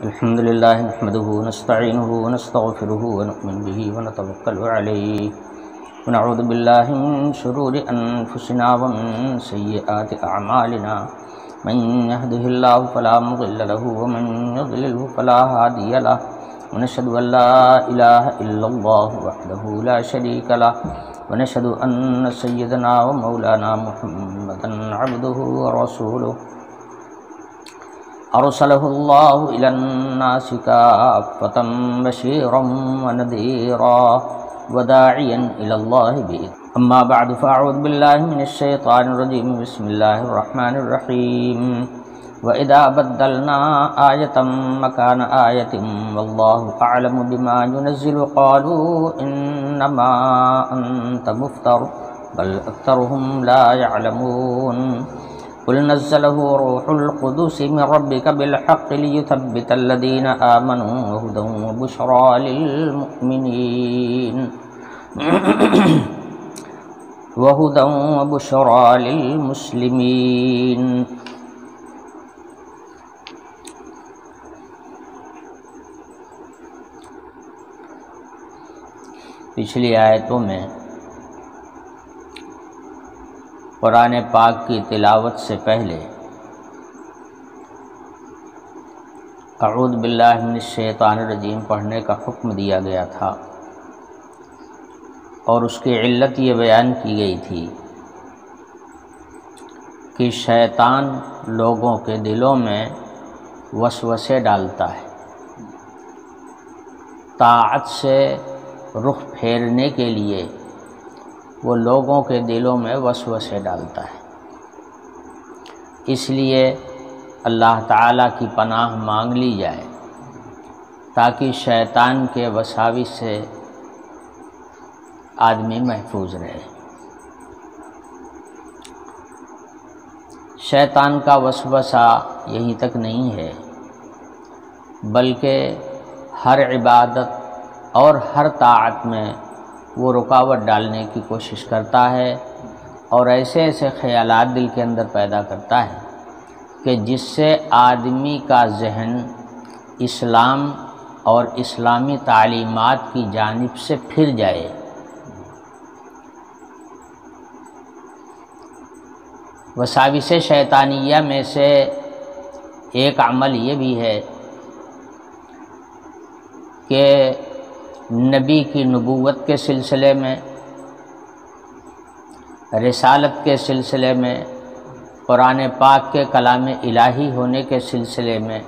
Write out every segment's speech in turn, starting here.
الحمد لله نحمده ونستعينه ونستغفره ونؤمن به ونتوكل عليه ونعوذ بالله من شرور أنفسنا ومن سيئات أعمالنا من يهده الله فلا مضل له ومن يضلله فلا هادي له ونشهد أن لا إله إلا الله وحده لا شريك له ونشهد أن سيدنا ومولانا محمدا عبده ورسوله أرسله الله إلى الناس كافة بشيرا ونذيرا وداعيا إلى الله بإذنه أما بعد فأعوذ بالله من الشيطان الرجيم بسم الله الرحمن الرحيم وإذا بدلنا آية مكان آية والله أعلم بما ينزل قالوا إنما أنت مفتر بل أكثرهم لا يعلمون قل نزله روح القدس من ربك بالحق ليثبت الذين آمنوا وهدى وبشرى للمؤمنين وهدى وبشرى للمسلمين. پچھلی آیتوں میں قرآن پاک کی تلاوت سے پہلے اعوذ باللہ من الشیطان الرجیم پڑھنے کا حکم دیا گیا تھا، اور اس کی علت یہ بیان کی گئی تھی کہ شیطان لوگوں کے دلوں میں وسوسے ڈالتا ہے، طاعت سے رخ پھیرنے کے لیے وہ لوگوں کے دلوں میں وسوسے ڈالتا ہے. اس لیے اللہ تعالیٰ کی پناہ مانگ لی جائے تاکہ شیطان کے وساوس سے آدمی محفوظ رہے. شیطان کا وسوسہ یہیں تک نہیں ہے، بلکہ ہر عبادت اور ہر طاعت میں وہ رکاوٹ ڈالنے کی کوشش کرتا ہے اور ایسے ایسے خیالات دل کے اندر پیدا کرتا ہے کہ جس سے آدمی کا ذہن اسلام اور اسلامی تعلیمات کی جانب سے پھر جائے. وساوس شیطانیہ میں سے ایک عمل یہ بھی ہے کہ نبی کی نبوت کے سلسلے میں، رسالت کے سلسلے میں، قرآن پاک کے کلام الہی ہونے کے سلسلے میں،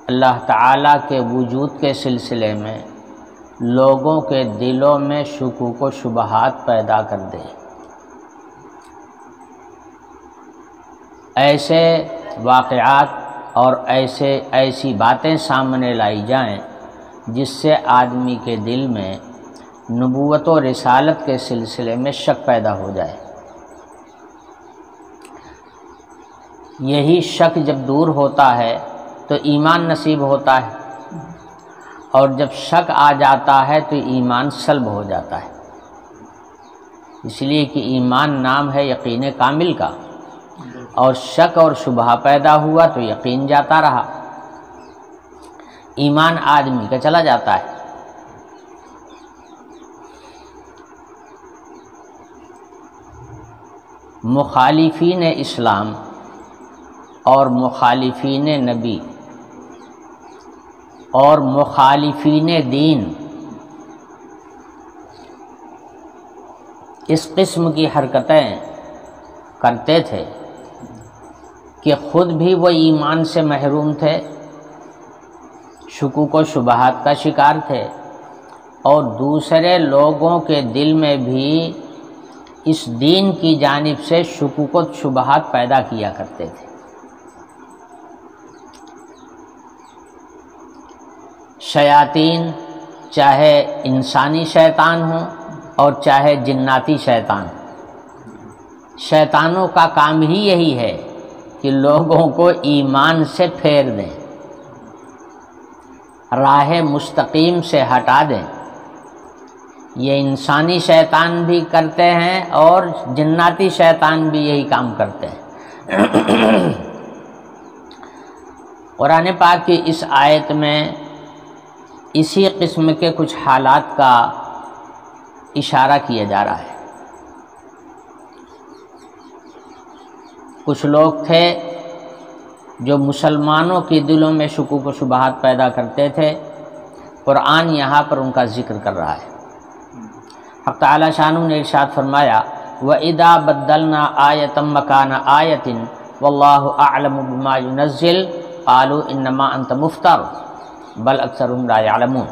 اللہ تعالیٰ کے وجود کے سلسلے میں لوگوں کے دلوں میں شکوک و شبہات پیدا کر دے. ایسے واقعات اور ایسی باتیں سامنے لائی جائیں جس سے آدمی کے دل میں نبوت و رسالت کے سلسلے میں شک پیدا ہو جائے. یہی شک جب دور ہوتا ہے تو ایمان نصیب ہوتا ہے، اور جب شک آ جاتا ہے تو ایمان سلب ہو جاتا ہے. اس لیے کہ ایمان نام ہے یقین کامل کا، اور شک اور شبہ پیدا ہوا تو یقین جاتا رہا، ایمان آدمی کا چلا جاتا ہے. مخالفین اسلام اور مخالفین نبی اور مخالفین دین اس قسم کی حرکتیں کرتے تھے کہ خود بھی وہ ایمان سے محروم تھے، شکوک و شبہات کا شکار تھے، اور دوسرے لوگوں کے دل میں بھی اس دین کی جانب سے شکوک و شبہات پیدا کیا کرتے تھے. شیاطین چاہے انسانی شیطان ہوں اور چاہے جناتی شیطان، شیطانوں کا کام ہی یہی ہے کہ لوگوں کو ایمان سے پھیر دیں، راہ مستقیم سے ہٹا دیں. یہ انسانی شیطان بھی کرتے ہیں اور جناتی شیطان بھی یہی کام کرتے ہیں. قرآن پاک کی اس آیت میں اسی قسم کے کچھ حالات کا اشارہ کیا جا رہا ہے۔ کچھ لوگ تھے جو مسلمانوں کے دلوں میں شکوک و شبہات پیدا کرتے تھے، قرآن یہاں پر ان کا ذکر کر رہا ہے۔ حق تعالی شانہ نے ارشاد فرمایا وَإِذَا بَدَّلْنَا آیَةً مَّكَانَ آیَةٍ وَاللَّهُ أَعْلَمُ بِمَا يُنَزِّلُ قَالُوا إِنَّمَا أَنتَ مُفْتَرٍ بَلْ أَكْثَرُهُمْ لَا يَعْلَمُونَ۔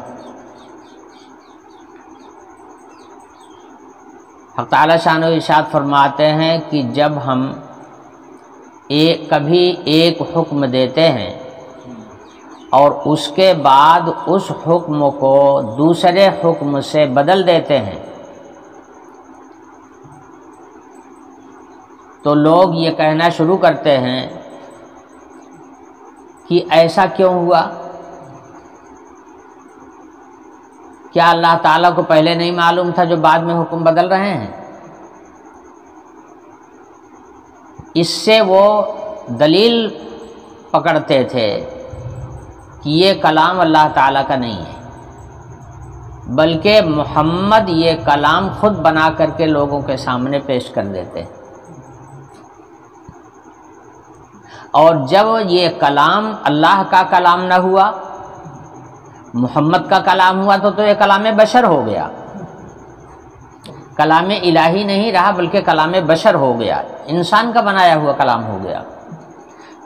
حق تعالی شانہ ارشاد فرماتے ہیں کہ جب ہم کبھی ایک حکم دیتے ہیں اور اس کے بعد اس حکم کو دوسرے حکم سے بدل دیتے ہیں تو لوگ یہ کہنا شروع کرتے ہیں کہ ایسا کیوں ہوا؟ کیا اللہ تعالیٰ کو پہلے نہیں معلوم تھا جو بعد میں حکم بدل رہے ہیں؟ اس سے وہ دلیل پکڑتے تھے کہ یہ کلام اللہ تعالیٰ کا نہیں ہے، بلکہ محمد یہ کلام خود بنا کر کے لوگوں کے سامنے پیش کر دیتے ہیں، اور جب یہ کلام اللہ کا کلام نہ ہوا، محمد کا کلام ہوا تو یہ کلام بشر ہو گیا، کلام الہی نہیں رہا بلکہ کلام بشر ہو گیا، انسان کا بنایا ہوا کلام ہو گیا۔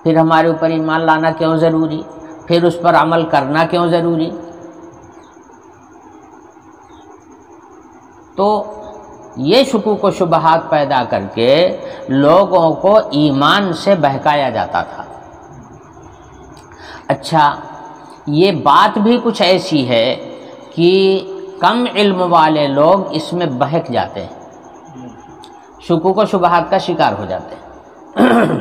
پھر ہمارے اوپر ایمان لانا کیوں ضروری؟ پھر اس پر عمل کرنا کیوں ضروری؟ تو یہ شکوک و شبہات پیدا کر کے لوگوں کو ایمان سے بہکایا جاتا تھا۔ اچھا، یہ بات بھی کچھ ایسی ہے کہ کم علم والے لوگ اس میں بہک جاتے ہیں، شکوک و شبہات کا شکار ہو جاتے ہیں۔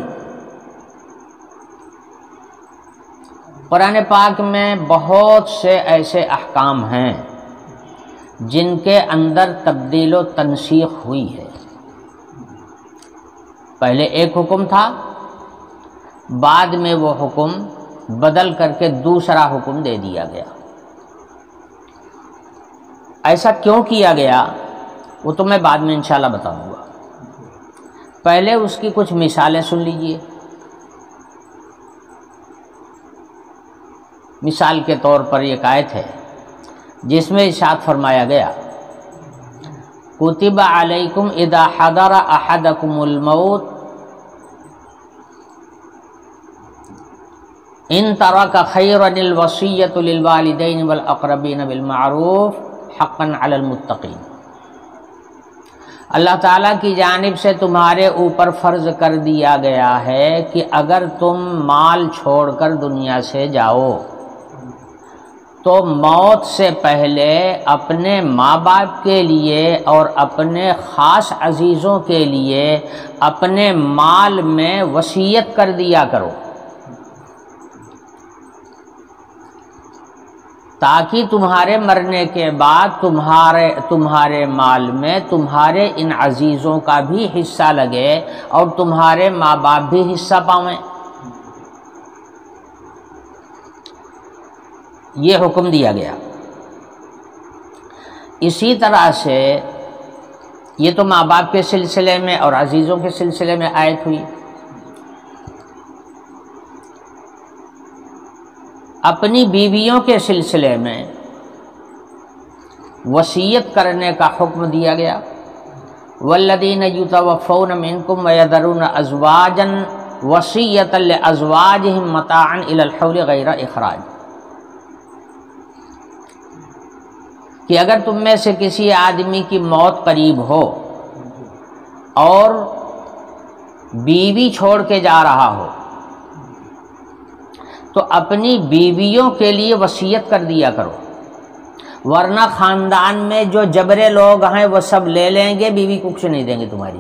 قرآن پاک میں بہت سے ایسے احکام ہیں جن کے اندر تبدیل و تنسیخ ہوئی ہے۔ پہلے ایک حکم تھا، بعد میں وہ حکم بدل کر کے دوسرا حکم دے دیا گیا۔ ایسا کیوں کیا گیا وہ تو میں بعد میں انشاءاللہ بتاؤں گا، پہلے اس کی کچھ مثالیں سن لیجئے۔ مثال کے طور پر ایک آیت ہے جس میں ارشاد فرمایا گیا کتب علیکم اذا حضر احدکم الموت ان ترک خیرا الوصیۃ للوالدین والاقربین بالمعروف حقا علی المتقین۔ اللہ تعالیٰ کی جانب سے تمہارے اوپر فرض کر دیا گیا ہے کہ اگر تم مال چھوڑ کر دنیا سے جاؤ تو موت سے پہلے اپنے ماں باپ کے لیے اور اپنے خاص عزیزوں کے لیے اپنے مال میں وصیت کر دیا کرو، تاکہ تمہارے مرنے کے بعد تمہارے مال میں تمہارے ان عزیزوں کا بھی حصہ لگے اور تمہارے ماں باپ بھی حصہ پائیں۔ یہ حکم دیا گیا۔ اسی طرح سے یہ تو ماں باپ کے سلسلے میں اور عزیزوں کے سلسلے میں آیت ہوئی۔ اپنی بیویوں کے سلسلے میں وصیت کرنے کا حکم دیا گیا۔ والذین یتوفون منکم ویذرون ازواجا وصیۃ لازواجہم متاعا الی الحول غیر اخراج، کہ اگر تم میں سے کسی آدمی کی موت قریب ہو اور بیوی چھوڑ کے جا رہا ہو تو اپنی بیویوں کے لیے وصیت کر دیا کرو، ورنہ خاندان میں جو جبرے لوگ ہیں وہ سب لے لیں گے، بیوی کو کچھ نہیں دیں گے تمہاری۔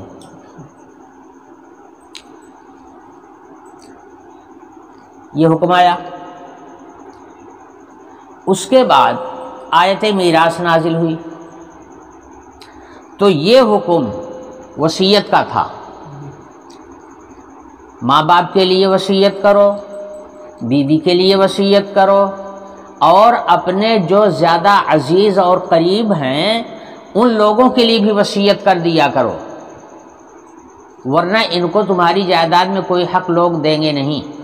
یہ حکم آیا۔ اس کے بعد آیت میراث نازل ہوئی تو یہ حکم وصیت کا تھا، ماں باپ کے لیے وصیت کرو، بیوی کے لیے وصیت کرو اور اپنے جو زیادہ عزیز اور قریب ہیں ان لوگوں کے لیے بھی وصیت کر دیا کرو، ورنہ ان کو تمہاری جائیداد میں کوئی حق لوگ دیں گے نہیں۔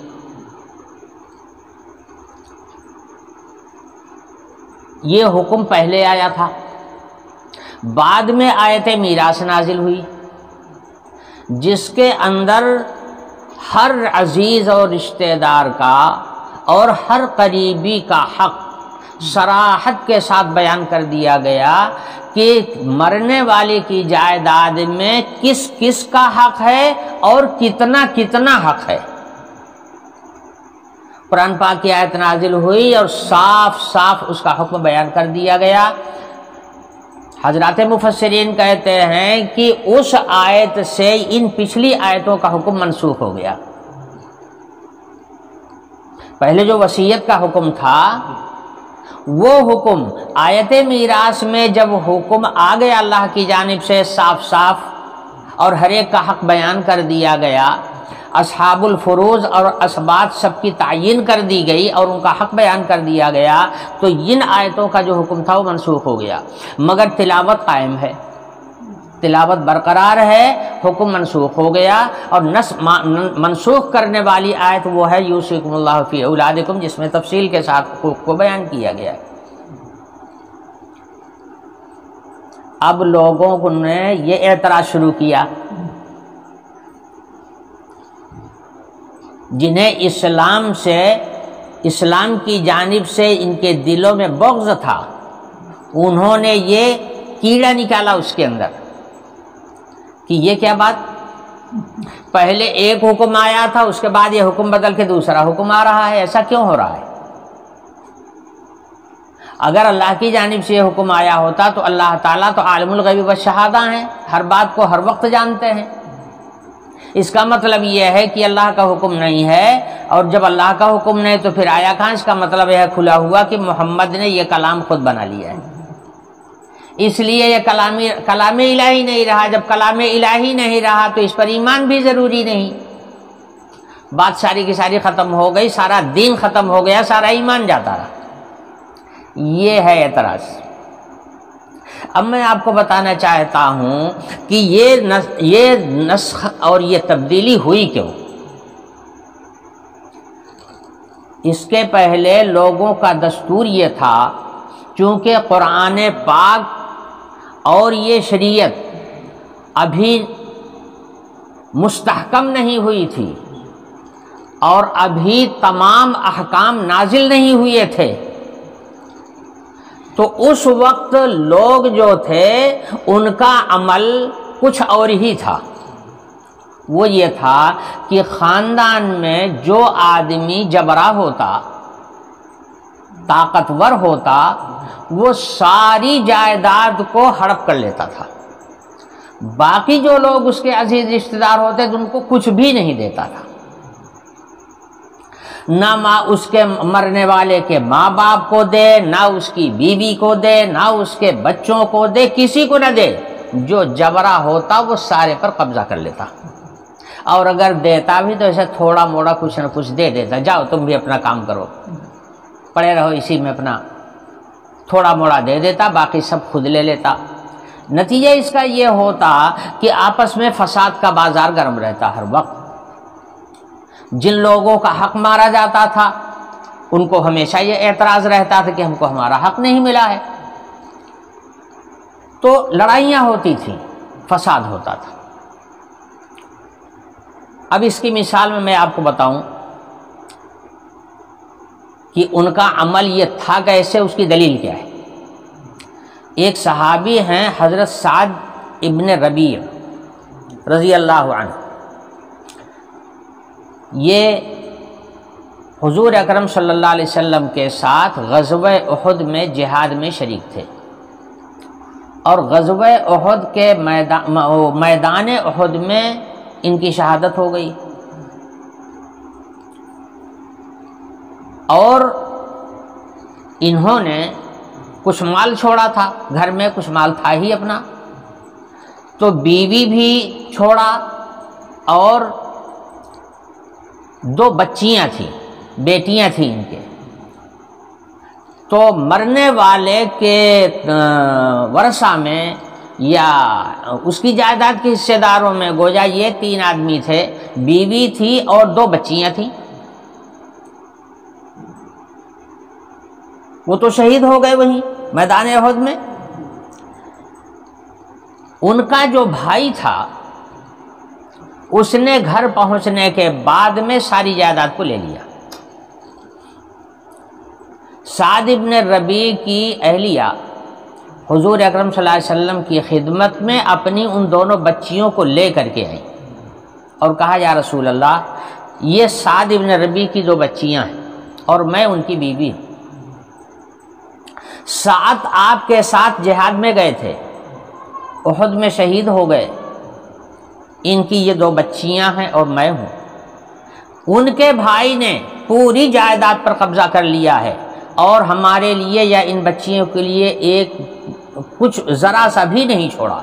یہ حکم پہلے آیا تھا، بعد میں آیت میراث نازل ہوئی جس کے اندر ہر عزیز اور رشتہ دار کا اور ہر قریبی کا حق صراحت کے ساتھ بیان کر دیا گیا کہ مرنے والے کی جائیداد میں کس کس کا حق ہے اور کتنا کتنا حق ہے۔ قرآن پاک کی آیت نازل ہوئی اور صاف صاف اس کا حکم بیان کر دیا گیا۔ حضرات مفسرین کہتے ہیں کہ اس آیت سے ان پچھلی آیتوں کا حکم منسوخ ہو گیا۔ پہلے جو وصیت کا حکم تھا وہ حکم آیت میراث میں جب حکم آ گیا اللہ کی جانب سے صاف صاف اور ہر ایک کا حق بیان کر دیا گیا، اصحاب الفروض اور اسبات سب کی تعیین کر دی گئی اور ان کا حق بیان کر دیا گیا، تو ان آیتوں کا جو حکم تھا وہ منسوخ ہو گیا، مگر تلاوت قائم ہے، تلاوت برقرار ہے، حکم منسوخ ہو گیا۔ اور منسوخ کرنے والی آیت وہ ہے یوصیکم اللہ فی اولادکم، جس میں تفصیل کے ساتھ حقوق کو بیان کیا گیا ہے۔ اب لوگوں نے یہ اعتراض شروع کیا جنہیں اسلام کی جانب سے ان کے دلوں میں بغض تھا، انہوں نے یہ کیڑا نکالا اس کے اندر کہ یہ کیا بات، پہلے ایک حکم آیا تھا اس کے بعد یہ حکم بدل کے دوسرا حکم آ رہا ہے، ایسا کیوں ہو رہا ہے؟ اگر اللہ کی جانب سے یہ حکم آیا ہوتا تو اللہ تعالیٰ تو عالم الغیب والشہادہ ہیں، ہر بات کو ہر وقت جانتے ہیں۔ اس کا مطلب یہ ہے کہ اللہ کا حکم نہیں ہے، اور جب اللہ کا حکم نہیں تو پھر آیا کہاں؟ اس کا مطلب یہ کھلا ہوا کہ محمد نے یہ کلام خود بنا لیا ہے، اس لیے یہ کلام الہی نہیں رہا۔ جب کلام الہی نہیں رہا تو اس پر ایمان بھی ضروری نہیں، بات ساری کی ساری ختم ہو گئی، سارا دین ختم ہو گیا، سارا ایمان جاتا رہا۔ یہ ہے اعتراض۔ اب میں آپ کو بتانا چاہتا ہوں کہ یہ نسخ اور یہ تبدیلی ہوئی کیوں۔ اس کے پہلے لوگوں کا دستور یہ تھا، چونکہ قرآن پاک اور یہ شریعت ابھی مستحکم نہیں ہوئی تھی اور ابھی تمام احکام نازل نہیں ہوئے تھے، تو اس وقت لوگ جو تھے ان کا عمل کچھ اور ہی تھا۔ وہ یہ تھا کہ خاندان میں جو آدمی جبرا ہوتا، طاقتور ہوتا، وہ ساری جائیداد کو ہڑپ کر لیتا تھا، باقی جو لوگ اس کے عزیز رشتہ دار ہوتے تو ان کو کچھ بھی نہیں دیتا تھا، نہ اس کے مرنے والے کے ماں باپ کو دے، نہ اس کی بیوی کو دے، نہ اس کے بچوں کو دے، کسی کو نہ دے۔ جو جبرا ہوتا وہ سارے پر قبضہ کر لیتا، اور اگر دیتا بھی تو ایسے تھوڑا موڑا کچھ نہ کچھ دے دیتا، جاؤ تم بھی اپنا کام کرو، پڑے رہو اسی میں، اپنا تھوڑا موڑا دے دیتا، باقی سب خود لے لیتا۔ نتیجہ اس کا یہ ہوتا کہ آپس میں فساد کا بازار گرم رہتا ہر وقت۔ جن لوگوں کا حق مارا جاتا تھا ان کو ہمیشہ یہ اعتراض رہتا تھا کہ ہم کو ہمارا حق نہیں ملا ہے، تو لڑائیاں ہوتی تھیں، فساد ہوتا تھا۔ اب اس کی مثال میں آپ کو بتاؤں کہ ان کا عمل یہ تھا کیسے، اس کی دلیل کیا ہے۔ ایک صحابی ہیں حضرت سعد ابن ربیع رضی اللہ عنہ، یہ حضور اکرم صلی اللہ علیہ وسلم کے ساتھ غزوہ احد میں جہاد میں شریک تھے، اور غزوہ احد کے میدان احد میں ان کی شہادت ہو گئی، اور انہوں نے کچھ مال چھوڑا تھا، گھر میں کچھ مال تھا ہی اپنا، تو بیوی بھی چھوڑا اور 2 بچیاں تھیں، بیٹیاں تھیں ان کے، تو مرنے والے کے ورثہ میں یا اس کی جائیداد کے حصے داروں میں گویا یہ 3 آدمی تھے، بیوی تھی اور 2 بچیاں تھیں۔ وہ تو شہید ہو گئے وہیں میدان احد میں۔ ان کا جو بھائی تھا اس نے گھر پہنچنے کے بعد میں ساری جائیداد کو لے لیا۔ سعد ابن ربیع کی اہلیہ حضور اکرم صلی اللہ علیہ وسلم کی خدمت میں اپنی ان دونوں بچیوں کو لے کر کے آئی اور کہا یا رسول اللہ، یہ سعد ابن ربیع کی 2 بچیاں ہیں اور میں ان کی بیوی ہوں۔ سعد آپ کے ساتھ جہاد میں گئے تھے، احد میں شہید ہو گئے، ان کی یہ 2 بچیاں ہیں اور میں ہوں۔ ان کے بھائی نے پوری جائیداد پر قبضہ کر لیا ہے اور ہمارے لیے یا ان بچیوں کے لیے ایک کچھ ذرا سا بھی نہیں چھوڑا۔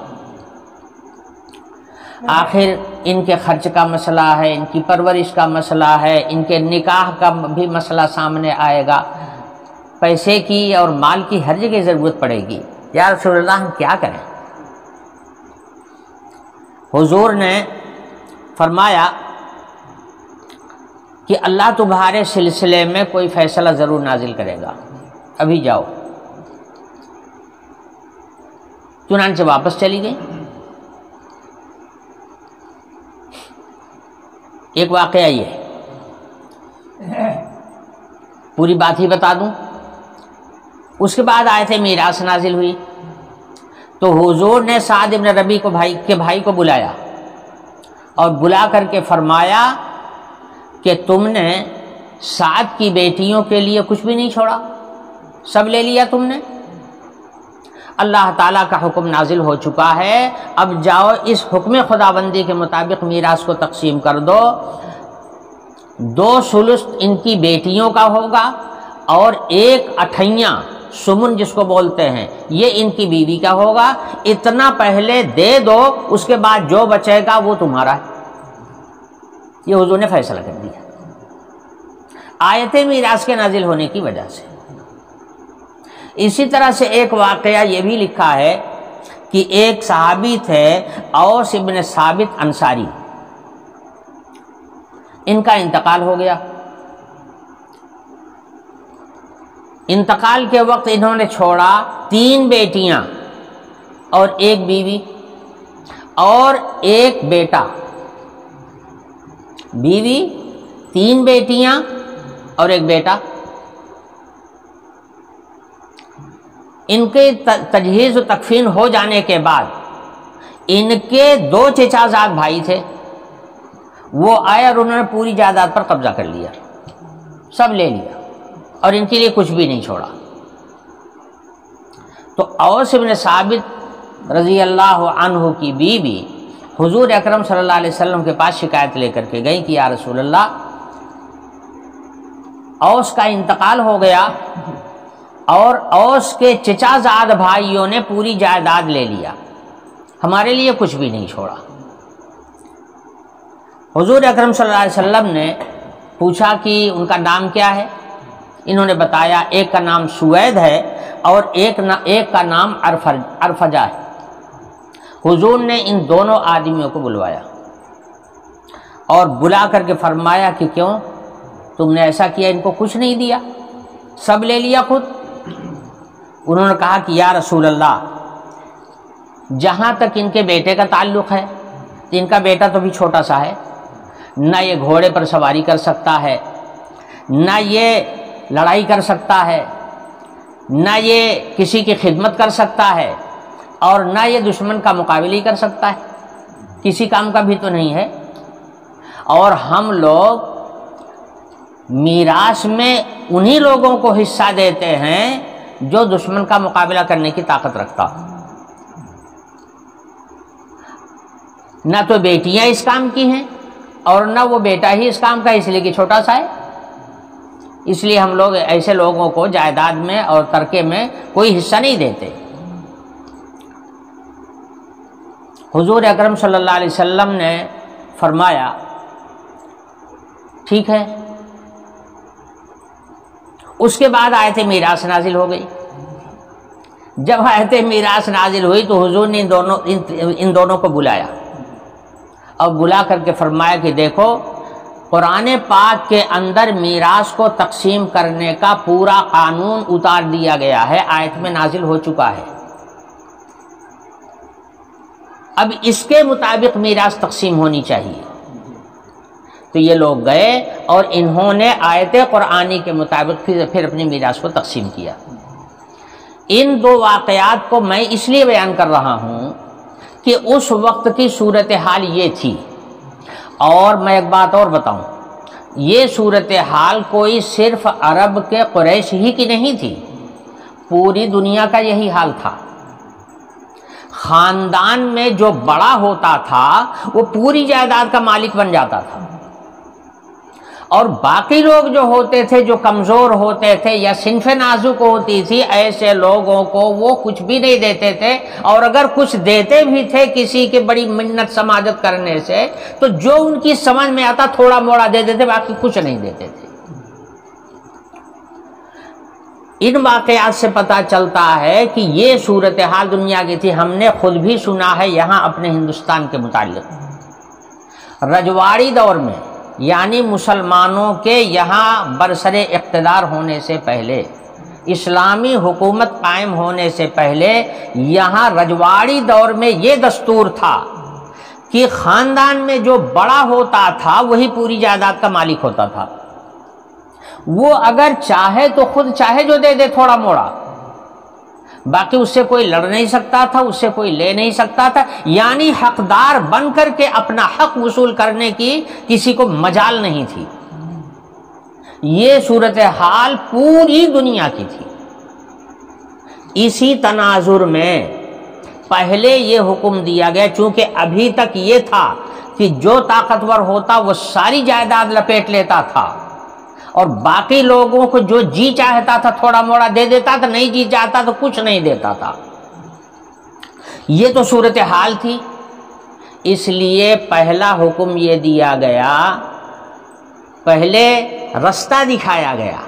آخر ان کے خرچ کا مسئلہ ہے، ان کی پرورش کا مسئلہ ہے، ان کے نکاح کا بھی مسئلہ سامنے آئے گا، پیسے کی اور مال کی ہر جگہ ضرورت پڑے گی، یا رسول اللہ ہم کیا کریں؟ حضور نے فرمایا کہ اللہ تمہارے سلسلے میں کوئی فیصلہ ضرور نازل کرے گا، ابھی جاؤ۔ چنانچہ واپس چلی گئی۔ ایک واقعہ یہ ہے، پوری بات ہی بتا دوں۔ اس کے بعد آیت میراث نازل ہوئی تو حضور نے سعد ابن ربیع کو بھائی کو بلایا اور بلا کر کے فرمایا کہ تم نے سعد کی بیٹیوں کے لیے کچھ بھی نہیں چھوڑا، سب لے لیا تم نے۔ اللہ تعالیٰ کا حکم نازل ہو چکا ہے، اب جاؤ اس حکم خداوندی کے مطابق میراث کو تقسیم کر دو۔ 2 ثلث ان کی بیٹیوں کا ہوگا اور 1/8 سمن جس کو بولتے ہیں یہ ان کی بیوی کا ہوگا۔ اتنا پہلے دے دو، اس کے بعد جو بچے گا وہ تمہارا ہے۔ یہ حضور نے فیصلہ کر دیا آیت میراث کے نازل ہونے کی وجہ سے۔ اسی طرح سے ایک واقعہ یہ بھی لکھا ہے کہ ایک صحابی تھے اوس ابن ثابت انصاری، ان کا انتقال ہو گیا۔ انتقال کے وقت انہوں نے چھوڑا 3 بیٹیاں اور 1 بیوی اور 1 بیٹا۔ بیوی، 3 بیٹیاں اور 1 بیٹا۔ ان کے تجہیز و تکفین ہو جانے کے بعد ان کے 2 چچا زاد بھائی تھے، وہ آئے اور انہوں نے پوری جائیداد پر قبضہ کر لیا، سب لے لیا اور ان کے لیے کچھ بھی نہیں چھوڑا۔ تو اوس بن ثابت رضی اللہ عنہ کی بیوی حضور اکرم صلی اللہ علیہ وسلم کے پاس شکایت لے کر کے گئی کہ یا رسول اللہ، اوس کا انتقال ہو گیا اور اوس کے چچا زاد بھائیوں نے پوری جائیداد لے لیا، ہمارے لیے کچھ بھی نہیں چھوڑا۔ حضور اکرم صلی اللہ علیہ وسلم نے پوچھا کہ ان کا نام کیا ہے؟ انہوں نے بتایا ایک کا نام سوید ہے اور ایک کا نام ارفجہ ہے۔ حضور نے ان دونوں آدمیوں کو بلوایا اور بلا کر کے فرمایا کہ کیوں تم نے ایسا کیا، ان کو کچھ نہیں دیا، سب لے لیا خود؟ انہوں نے کہا کہ یا رسول اللہ، جہاں تک ان کے بیٹے کا تعلق ہے، ان کا بیٹا تو بھی چھوٹا سا ہے، نہ یہ گھوڑے پر سواری کر سکتا ہے، نہ یہ لڑائی کر سکتا ہے، نہ یہ کسی کی خدمت کر سکتا ہے، اور نہ یہ دشمن کا مقابلہ ہی کر سکتا ہے، کسی کام کا بھی تو نہیں ہے۔ اور ہم لوگ میراث میں انہی لوگوں کو حصہ دیتے ہیں جو دشمن کا مقابلہ کرنے کی طاقت رکھتا ہو۔ نہ تو بیٹیاں اس کام کی ہیں اور نہ وہ بیٹا ہی اس کام کا، اس لیے کہ چھوٹا سا ہے، اس لیے ہم لوگ ایسے لوگوں کو جائیداد میں اور ترکے میں کوئی حصہ نہیں دیتے۔ حضور اکرم صلی اللہ علیہ وسلم نے فرمایا ٹھیک ہے، اس کے بعد آیت میراث نازل ہو گئی۔ جب آیت میراث نازل ہوئی تو حضور نے ان دونوں کو بلایا اور بلا کر کے فرمایا کہ دیکھو، قرآن پاک کے اندر میراث کو تقسیم کرنے کا پورا قانون اتار دیا گیا ہے، آیت میں نازل ہو چکا ہے، اب اس کے مطابق میراث تقسیم ہونی چاہیے۔ تو یہ لوگ گئے اور انہوں نے آیت قرآنی کے مطابق پھر اپنی میراث کو تقسیم کیا۔ ان دو واقعات کو میں اس لیے بیان کر رہا ہوں کہ اس وقت کی صورتحال یہ تھی۔ اور میں ایک بات اور بتاؤں، یہ صورتحال کوئی صرف عرب کے قریش ہی کی نہیں تھی، پوری دنیا کا یہی حال تھا۔ خاندان میں جو بڑا ہوتا تھا وہ پوری جائیداد کا مالک بن جاتا تھا، اور باقی لوگ جو ہوتے تھے، جو کمزور ہوتے تھے یا صنف نازک ہوتی تھی، ایسے لوگوں کو وہ کچھ بھی نہیں دیتے تھے، اور اگر کچھ دیتے بھی تھے کسی کی بڑی منت سماجت کرنے سے تو جو ان کی سمجھ میں آتا تھوڑا موڑا دے دیتے، باقی کچھ نہیں دیتے تھے۔ ان واقعات سے پتہ چلتا ہے کہ یہ صورتحال دنیا کی تھی۔ ہم نے خود بھی سنا ہے یہاں اپنے ہندوستان کے متعلق، رجواڑی دور میں، یعنی مسلمانوں کے یہاں برسر اقتدار ہونے سے پہلے، اسلامی حکومت قائم ہونے سے پہلے، یہاں رجواڑی دور میں یہ دستور تھا کہ خاندان میں جو بڑا ہوتا تھا وہی پوری جائیداد کا مالک ہوتا تھا۔ وہ اگر چاہے تو خود چاہے جو دے دے تھوڑا موڑا، باقی اس سے کوئی لڑ نہیں سکتا تھا، اس سے کوئی لے نہیں سکتا تھا، یعنی حقدار بن کر کے اپنا حق وصول کرنے کی کسی کو مجال نہیں تھی۔ یہ صورتحال پوری دنیا کی تھی۔ اسی تناظر میں پہلے یہ حکم دیا گیا، چونکہ ابھی تک یہ تھا کہ جو طاقتور ہوتا وہ ساری جائیداد لپیٹ لیتا تھا، اور باقی لوگوں کو جو جی چاہتا تھا تھوڑا موڑا دے دیتا تھا، نہیں جی چاہتا تو کچھ نہیں دیتا تھا۔ یہ تو صورتحال تھی، اس لیے پہلا حکم یہ دیا گیا، پہلے رستہ دکھایا گیا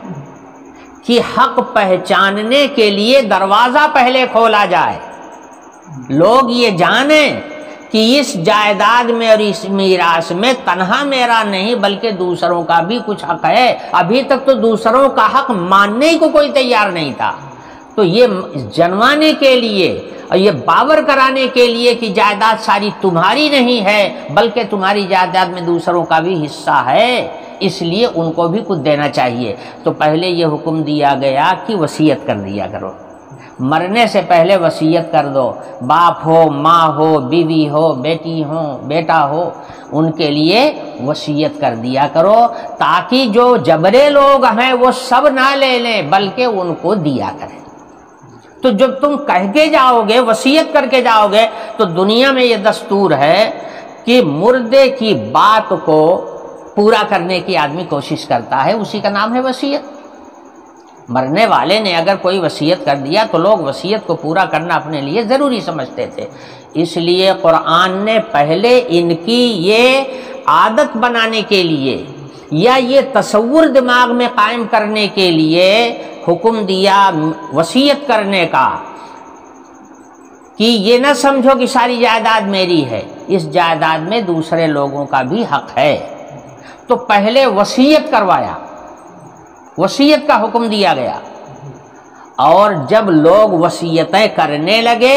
کہ حق پہچاننے کے لیے دروازہ پہلے کھولا جائے، لوگ یہ جانیں کہ اس جائیداد میں اور اس میراث میں تنہا میرا نہیں بلکہ دوسروں کا بھی کچھ حق ہے۔ ابھی تک تو دوسروں کا حق ماننے کو کوئی تیار نہیں تھا، تو یہ جنوانے کے لیے اور یہ باور کرانے کے لیے کہ جائیداد ساری تمہاری نہیں ہے بلکہ تمہاری جائیداد میں دوسروں کا بھی حصہ ہے، اس لیے ان کو بھی کچھ دینا چاہیے، تو پہلے یہ حکم دیا گیا کہ وصیت کر دیا کرو، مرنے سے پہلے وصیت کر دو، باپ ہو، ماں ہو، بیوی ہو، بیٹی ہو، بیٹا ہو، ان کے لیے وصیت کر دیا کرو، تاکہ جو جبرے لوگ ہیں وہ سب نہ لے لیں بلکہ ان کو دیا کریں۔ تو جب تم کہہ کے جاؤ گے، وصیت کر کے جاؤ گے، تو دنیا میں یہ دستور ہے کہ مردے کی بات کو پورا کرنے کی آدمی کوشش کرتا ہے، اسی کا نام ہے وصیت۔ مرنے والے نے اگر کوئی وصیت کر دیا تو لوگ وصیت کو پورا کرنا اپنے لیے ضروری سمجھتے تھے، اس لیے قرآن نے پہلے ان کی یہ عادت بنانے کے لیے یا یہ تصور دماغ میں قائم کرنے کے لیے حکم دیا وصیت کرنے کا، کہ یہ نہ سمجھو کہ ساری جائیداد میری ہے، اس جائیداد میں دوسرے لوگوں کا بھی حق ہے، تو پہلے وصیت کروایا، وصیت کا حکم دیا گیا، اور جب لوگ وصیتیں کرنے لگے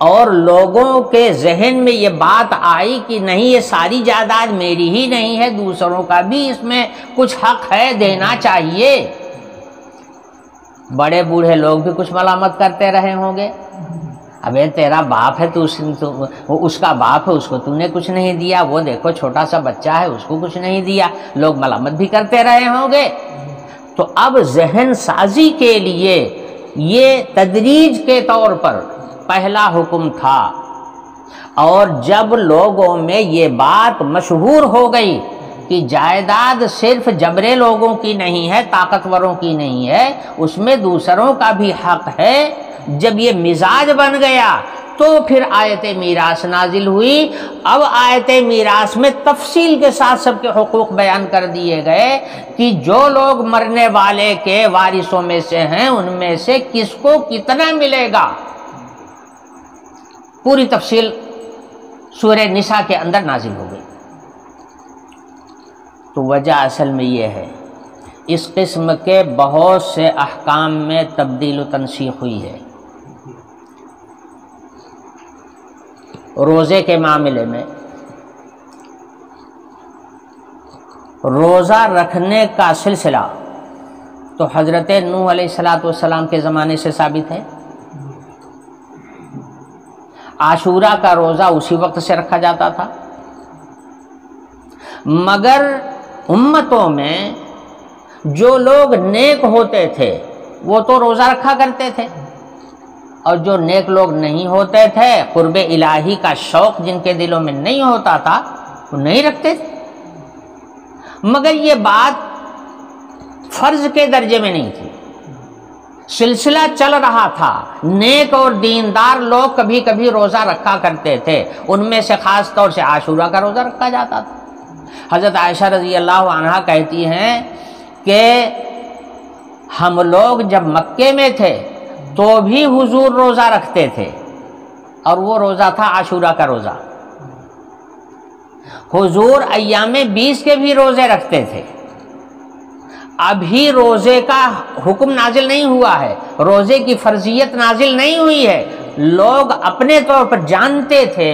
اور لوگوں کے ذہن میں یہ بات آئی کہ نہیں یہ ساری جائیداد میری ہی نہیں ہے، دوسروں کا بھی اس میں کچھ حق ہے، دینا چاہیے، بڑے بوڑھے لوگ بھی کچھ ملامت کرتے رہے ہوں گے، ابے تیرا باپ ہے تو اس کا باپ ہے، اس کو تم نے کچھ نہیں دیا، وہ دیکھو چھوٹا سا بچہ ہے اس کو کچھ نہیں دیا، لوگ ملامت بھی کرتے رہے ہوں گے۔ تو اب ذہن سازی کے لیے یہ تدریج کے طور پر پہلا حکم تھا، اور جب لوگوں میں یہ بات مشہور ہو گئی کہ جائیداد صرف جبرے لوگوں کی نہیں ہے، طاقتوروں کی نہیں ہے، اس میں دوسروں کا بھی حق ہے، جب یہ مزاج بن گیا تو پھر آیت میراث نازل ہوئی۔ اب آیت میراث میں تفصیل کے ساتھ سب کے حقوق بیان کر دیے گئے کہ جو لوگ مرنے والے کے وارثوں میں سے ہیں ان میں سے کس کو کتنا ملے گا، پوری تفصیل سورہ نساء کے اندر نازل ہو گئی۔ تو وجہ اصل میں یہ ہے، اس قسم کے بہت سے احکام میں تبدیل و تنسیخ ہوئی ہے۔ روزے کے معاملے میں روزہ رکھنے کا سلسلہ تو حضرت نوح علیہ السلام کے زمانے سے ثابت ہے۔ عاشورہ کا روزہ اسی وقت سے رکھا جاتا تھا، مگر امتوں میں جو لوگ نیک ہوتے تھے وہ تو روزہ رکھا کرتے تھے، اور جو نیک لوگ نہیں ہوتے تھے، قرب الہی کا شوق جن کے دلوں میں نہیں ہوتا تھا، وہ نہیں رکھتے تھے۔ مگر یہ بات فرض کے درجے میں نہیں تھی، سلسلہ چل رہا تھا، نیک اور دیندار لوگ کبھی کبھی روزہ رکھا کرتے تھے، ان میں سے خاص طور سے عاشورہ کا روزہ رکھا جاتا تھا۔ حضرت عائشہ رضی اللہ عنہا کہتی ہیں کہ ہم لوگ جب مکے میں تھے تو بھی حضور روزہ رکھتے تھے، اور وہ روزہ تھا عاشورہ کا روزہ۔ حضور ایام 20 کے بھی روزے رکھتے تھے۔ ابھی روزے کا حکم نازل نہیں ہوا ہے، روزے کی فرضیت نازل نہیں ہوئی ہے، لوگ اپنے طور پر جانتے تھے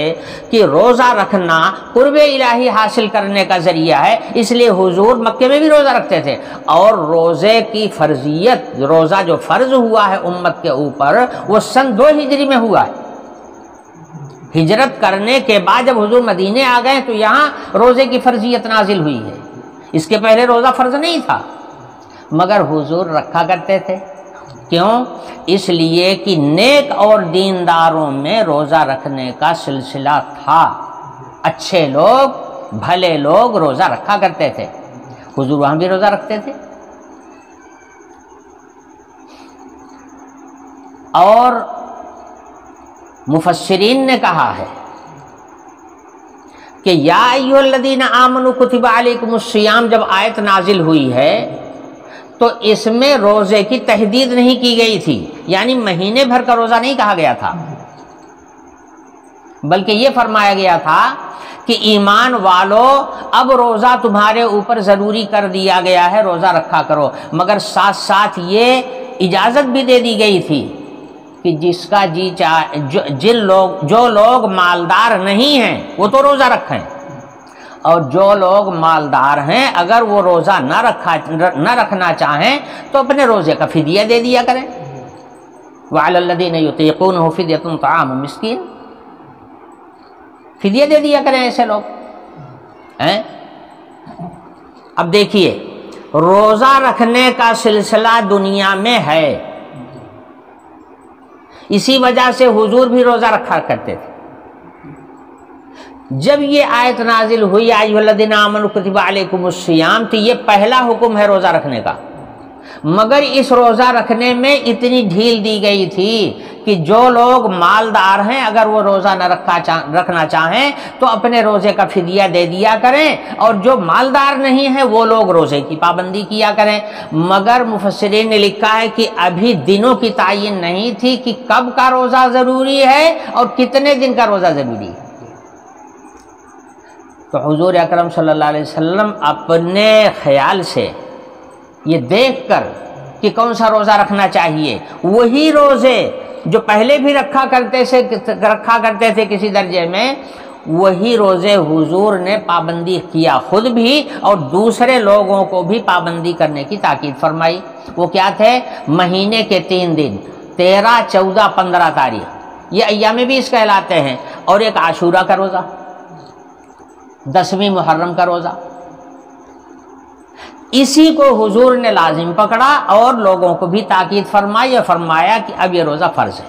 کہ روزہ رکھنا قرب الہی حاصل کرنے کا ذریعہ ہے، اس لیے حضور مکے میں بھی روزہ رکھتے تھے۔ اور روزے کی فرضیت، روزہ جو فرض ہوا ہے امت کے اوپر، وہ سن 2 ہجری میں ہوا ہے۔ ہجرت کرنے کے بعد جب حضور مدینے آ گئے تو یہاں روزے کی فرضیت نازل ہوئی ہے، اس کے پہلے روزہ فرض نہیں تھا، مگر حضور رکھا کرتے تھے۔ کیوں؟ اس لیے کہ نیک اور دینداروں میں روزہ رکھنے کا سلسلہ تھا، اچھے لوگ، بھلے لوگ روزہ رکھا کرتے تھے، حضور وہاں بھی روزہ رکھتے تھے۔ اور مفسرین نے کہا ہے کہ یا ایھا الذین آمنوا کتب علیکم الصیام جب آیت نازل ہوئی ہے تو اس میں روزے کی تحدید نہیں کی گئی تھی، یعنی مہینے بھر کا روزہ نہیں کہا گیا تھا، بلکہ یہ فرمایا گیا تھا کہ ایمان والو اب روزہ تمہارے اوپر ضروری کر دیا گیا ہے، روزہ رکھا کرو، مگر ساتھ ساتھ یہ اجازت بھی دے دی گئی تھی کہ جس کا جی چاہے، جو لوگ مالدار نہیں ہیں وہ تو روزہ رکھیں، اور جو لوگ مالدار ہیں اگر وہ روزہ نہ رکھنا چاہیں تو اپنے روزے کا فدیہ دے دیا کریں۔ وَعَلَى الَّذِينَ يُطِيقُونَهُ فِدْيَةٌ طَعَامُ مِسْكِينٍ، فدیہ دے دیا کریں ایسے لوگ ہیں۔ اب دیکھیے، روزہ رکھنے کا سلسلہ دنیا میں ہے، اسی وجہ سے حضور بھی روزہ رکھا کرتے تھے۔ جب یہ آیت نازل ہوئی یا ایھا الذین آمنوا کتب علیکم الصیام، تو یہ پہلا حکم ہے روزہ رکھنے کا، مگر اس روزہ رکھنے میں اتنی ڈھیل دی گئی تھی کہ جو لوگ مالدار ہیں اگر وہ روزہ نہ رکھنا چاہیں تو اپنے روزے کا فدیہ دے دیا کریں، اور جو مالدار نہیں ہیں وہ لوگ روزے کی پابندی کیا کریں۔ مگر مفسرین نے لکھا ہے کہ ابھی دنوں کی تعین نہیں تھی کہ کب کا روزہ ضروری ہے اور کتنے دن کا روزہ ضروری ہے۔ تو حضور اکرم صلی اللہ علیہ وسلم اپنے خیال سے یہ دیکھ کر کہ کون سا روزہ رکھنا چاہیے، وہی روزے جو پہلے بھی رکھا کرتے تھے کسی درجے میں، وہی روزے حضور نے پابندی کیا خود بھی، اور دوسرے لوگوں کو بھی پابندی کرنے کی تاکید فرمائی۔ وہ کیا تھے؟ مہینے کے 3 دن، 13، 14، 15 تاریخ، یہ ایام 20 کہلاتے ہیں، اور ایک عاشورہ کا روزہ، 10ویں محرم کا روزہ۔ اسی کو حضور نے لازم پکڑا اور لوگوں کو بھی تاکید فرمائی اور فرمایا کہ اب یہ روزہ فرض ہے۔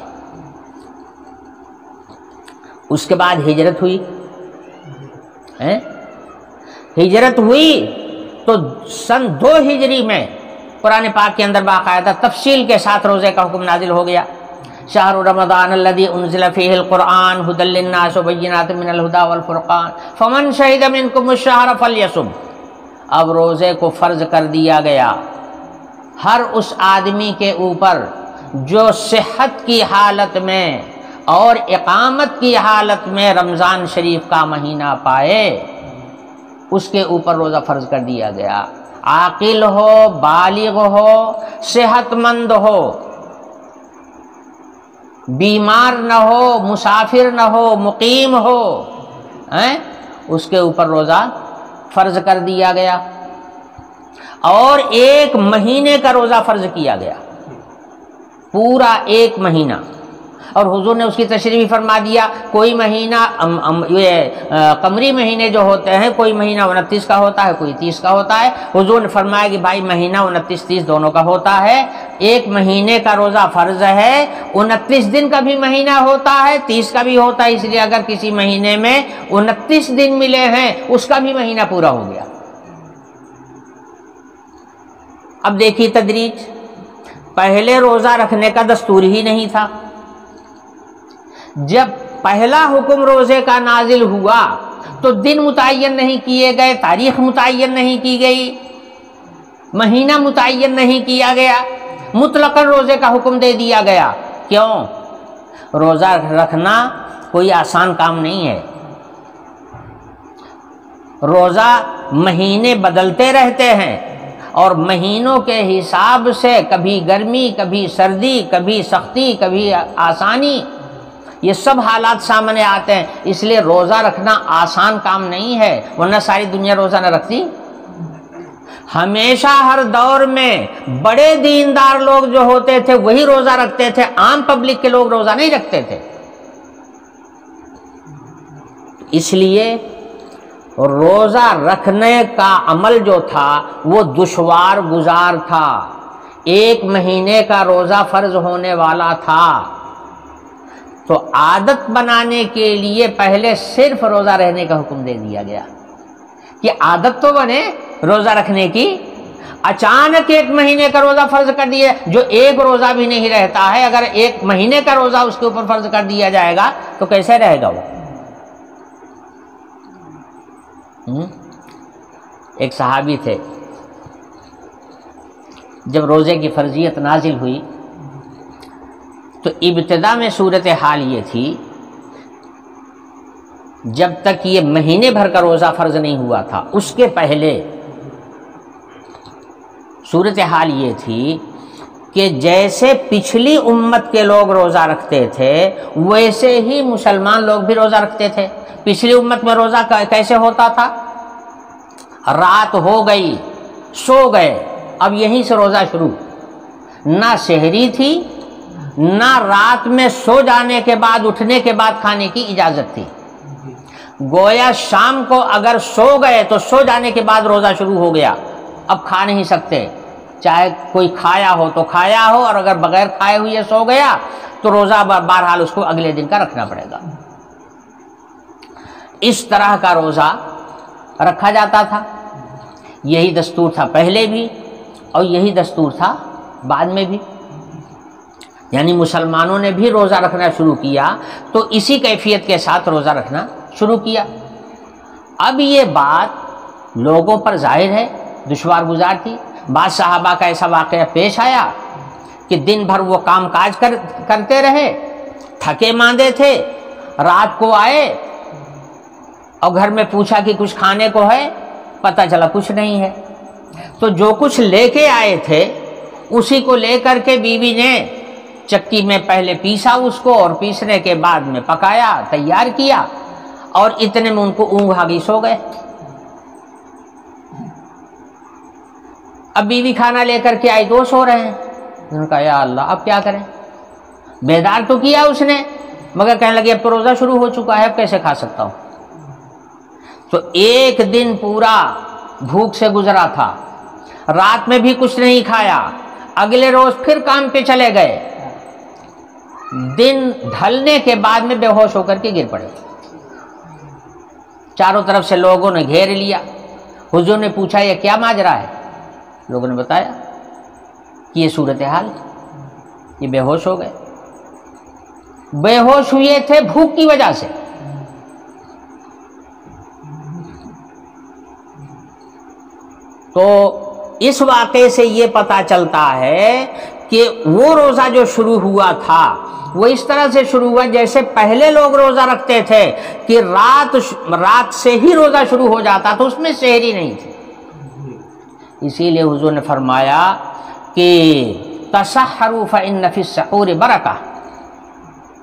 اس کے بعد ہجرت ہوئی، ہجرت ہوئی تو سن 2 ہجری میں قرآن پاک کے اندر باقاعدہ تفصیل کے ساتھ روزے کا حکم نازل ہو گیا۔ شہر رمضان الذی انزل فیہ القرآن ھدی للناس وبینات من الھدی والفرقان فمن شہد منکم الشہر فلیصم۔ اب روزے کو فرض کر دیا گیا ہر اس آدمی کے اوپر جو صحت کی حالت میں اور اقامت کی حالت میں رمضان شریف کا مہینہ پائے، اس کے اوپر روزہ فرض کر دیا گیا۔ عاقل ہو، بالغ ہو، صحت مند ہو، بیمار نہ ہو، مسافر نہ ہو، مقیم ہو، اس کے اوپر روزہ فرض کر دیا گیا، اور 1 مہینے کا روزہ فرض کیا گیا، پورا 1 مہینہ۔ اور حضور نے اس کی تشریح فرما دیا، کوئی مہینہ قمری مہینے جو ہوتے ہیں، کوئی مہینہ 29 کا ہوتا ہے، کوئی 30 کا ہوتا ہے۔ حضور نے فرمایا کہ بھائی مہینہ 29-30 دونوں کا ہوتا ہے، 1 مہینے کا روزہ فرض ہے، 29 دن کا بھی مہینہ ہوتا ہے، 30 کا بھی ہوتا ہے، اس لیے اگر کسی مہینے میں 29 دن ملے ہیں اس کا بھی مہینہ پورا ہو گیا۔ اب دیکھیے تدریج، پہلے روزہ رکھنے کا دستور ہی نہیں تھا۔ جب پہلا حکم روزے کا نازل ہوا تو دن متعین نہیں کیے گئے، تاریخ متعین نہیں کی گئی، مہینہ متعین نہیں کیا گیا، مطلقاً روزے کا حکم دے دیا گیا۔ کیوں؟ روزہ رکھنا کوئی آسان کام نہیں ہے۔ روزہ مہینے بدلتے رہتے ہیں، اور مہینوں کے حساب سے کبھی گرمی، کبھی سردی، کبھی سختی، کبھی آسانی، یہ سب حالات سامنے آتے ہیں۔ اس لیے روزہ رکھنا آسان کام نہیں ہے، ورنہ ساری دنیا روزہ نہ رکھتی۔ ہمیشہ ہر دور میں بڑے دیندار لوگ جو ہوتے تھے وہی روزہ رکھتے تھے، عام پبلک کے لوگ روزہ نہیں رکھتے تھے۔ اس لیے روزہ رکھنے کا عمل جو تھا وہ دشوار گزار تھا، 1 مہینے کا روزہ فرض ہونے والا تھا۔ تو عادت بنانے کے لیے پہلے صرف روزہ رہنے کا حکم دے دیا گیا کہ عادت تو بنے روزہ رکھنے کی۔ اچانک 1 مہینے کا روزہ فرض کر دیا، جو 1 روزہ بھی نہیں رہتا ہے، اگر 1 مہینے کا روزہ اس کے اوپر فرض کر دیا جائے گا تو کیسے رہے گا وہ؟ ایک صحابی تھے، جب روزے کی فرضیت نازل ہوئی تو ابتدا میں صورتحال یہ تھی، جب تک یہ مہینے بھر کا روزہ فرض نہیں ہوا تھا اس کے پہلے صورتحال یہ تھی کہ جیسے پچھلی امت کے لوگ روزہ رکھتے تھے ویسے ہی مسلمان لوگ بھی روزہ رکھتے تھے۔ پچھلی امت میں روزہ کیسے ہوتا تھا؟ رات ہو گئی، سو گئے، اب یہیں سے روزہ شروع، نہ سحری تھی، نہ رات میں سو جانے کے بعد اٹھنے کے بعد کھانے کی اجازت تھی۔ گویا شام کو اگر سو گئے تو سو جانے کے بعد روزہ شروع ہو گیا، اب کھا نہیں سکتے، چاہے کوئی کھایا ہو تو کھایا ہو، اور اگر بغیر کھائے ہوئے سو گیا تو روزہ بہرحال اس کو اگلے دن کا رکھنا پڑے گا۔ اس طرح کا روزہ رکھا جاتا تھا۔ یہی دستور تھا پہلے بھی اور یہی دستور تھا بعد میں بھی، یعنی مسلمانوں نے بھی روزہ رکھنا شروع کیا تو اسی کیفیت کے ساتھ روزہ رکھنا شروع کیا۔ اب یہ بات لوگوں پر ظاہر ہے دشوار گزار تھی۔ بعض صحابہ کا ایسا واقعہ پیش آیا کہ دن بھر وہ کام کاج کرتے رہے، تھکے ماندے تھے، رات کو آئے اور گھر میں پوچھا کہ کچھ کھانے کو ہے، پتہ چلا کچھ نہیں ہے۔ تو جو کچھ لے کے آئے تھے اسی کو لے کر کے بیوی نے چکی میں پہلے پیسا اس کو، اور پیسنے کے بعد میں پکایا، تیار کیا، اور اتنے میں ان کو اونگ آ گئی، سو گئے۔ اب بیوی کھانا لے کر کے آئی تو سو رہے ہیں۔ انہوں نے کہا یا اللہ اب کیا کریں؟ بیدار تو کیا اس نے، مگر کہنے لگے اب تو روزہ شروع ہو چکا ہے، اب کیسے کھا سکتا ہوں؟ تو 1 دن پورا بھوک سے گزرا تھا، رات میں بھی کچھ نہیں کھایا، اگلے روز پھر کام پہ چلے گئے، دن ڈھلنے کے بعد میں بے ہوش ہو کر کے گر پڑے۔ چاروں طرف سے لوگوں نے گھیر لیا۔ حضور نے پوچھا یہ کیا ماجرا ہے؟ لوگوں نے بتایا کہ یہ صورتحال، یہ بے ہوش ہو گئے۔ بے ہوش ہوئے تھے بھوک کی وجہ سے. تو اس واقعے سے یہ پتہ چلتا ہے کہ وہ روزہ جو شروع ہوا تھا وہ اس طرح سے شروع ہوا جیسے پہلے لوگ روزہ رکھتے تھے کہ رات سے ہی روزہ شروع ہو جاتا تو اس میں سحری نہیں تھی. اسی لیے حضور نے فرمایا کہ تسحروا فإن فی السحور برکہ،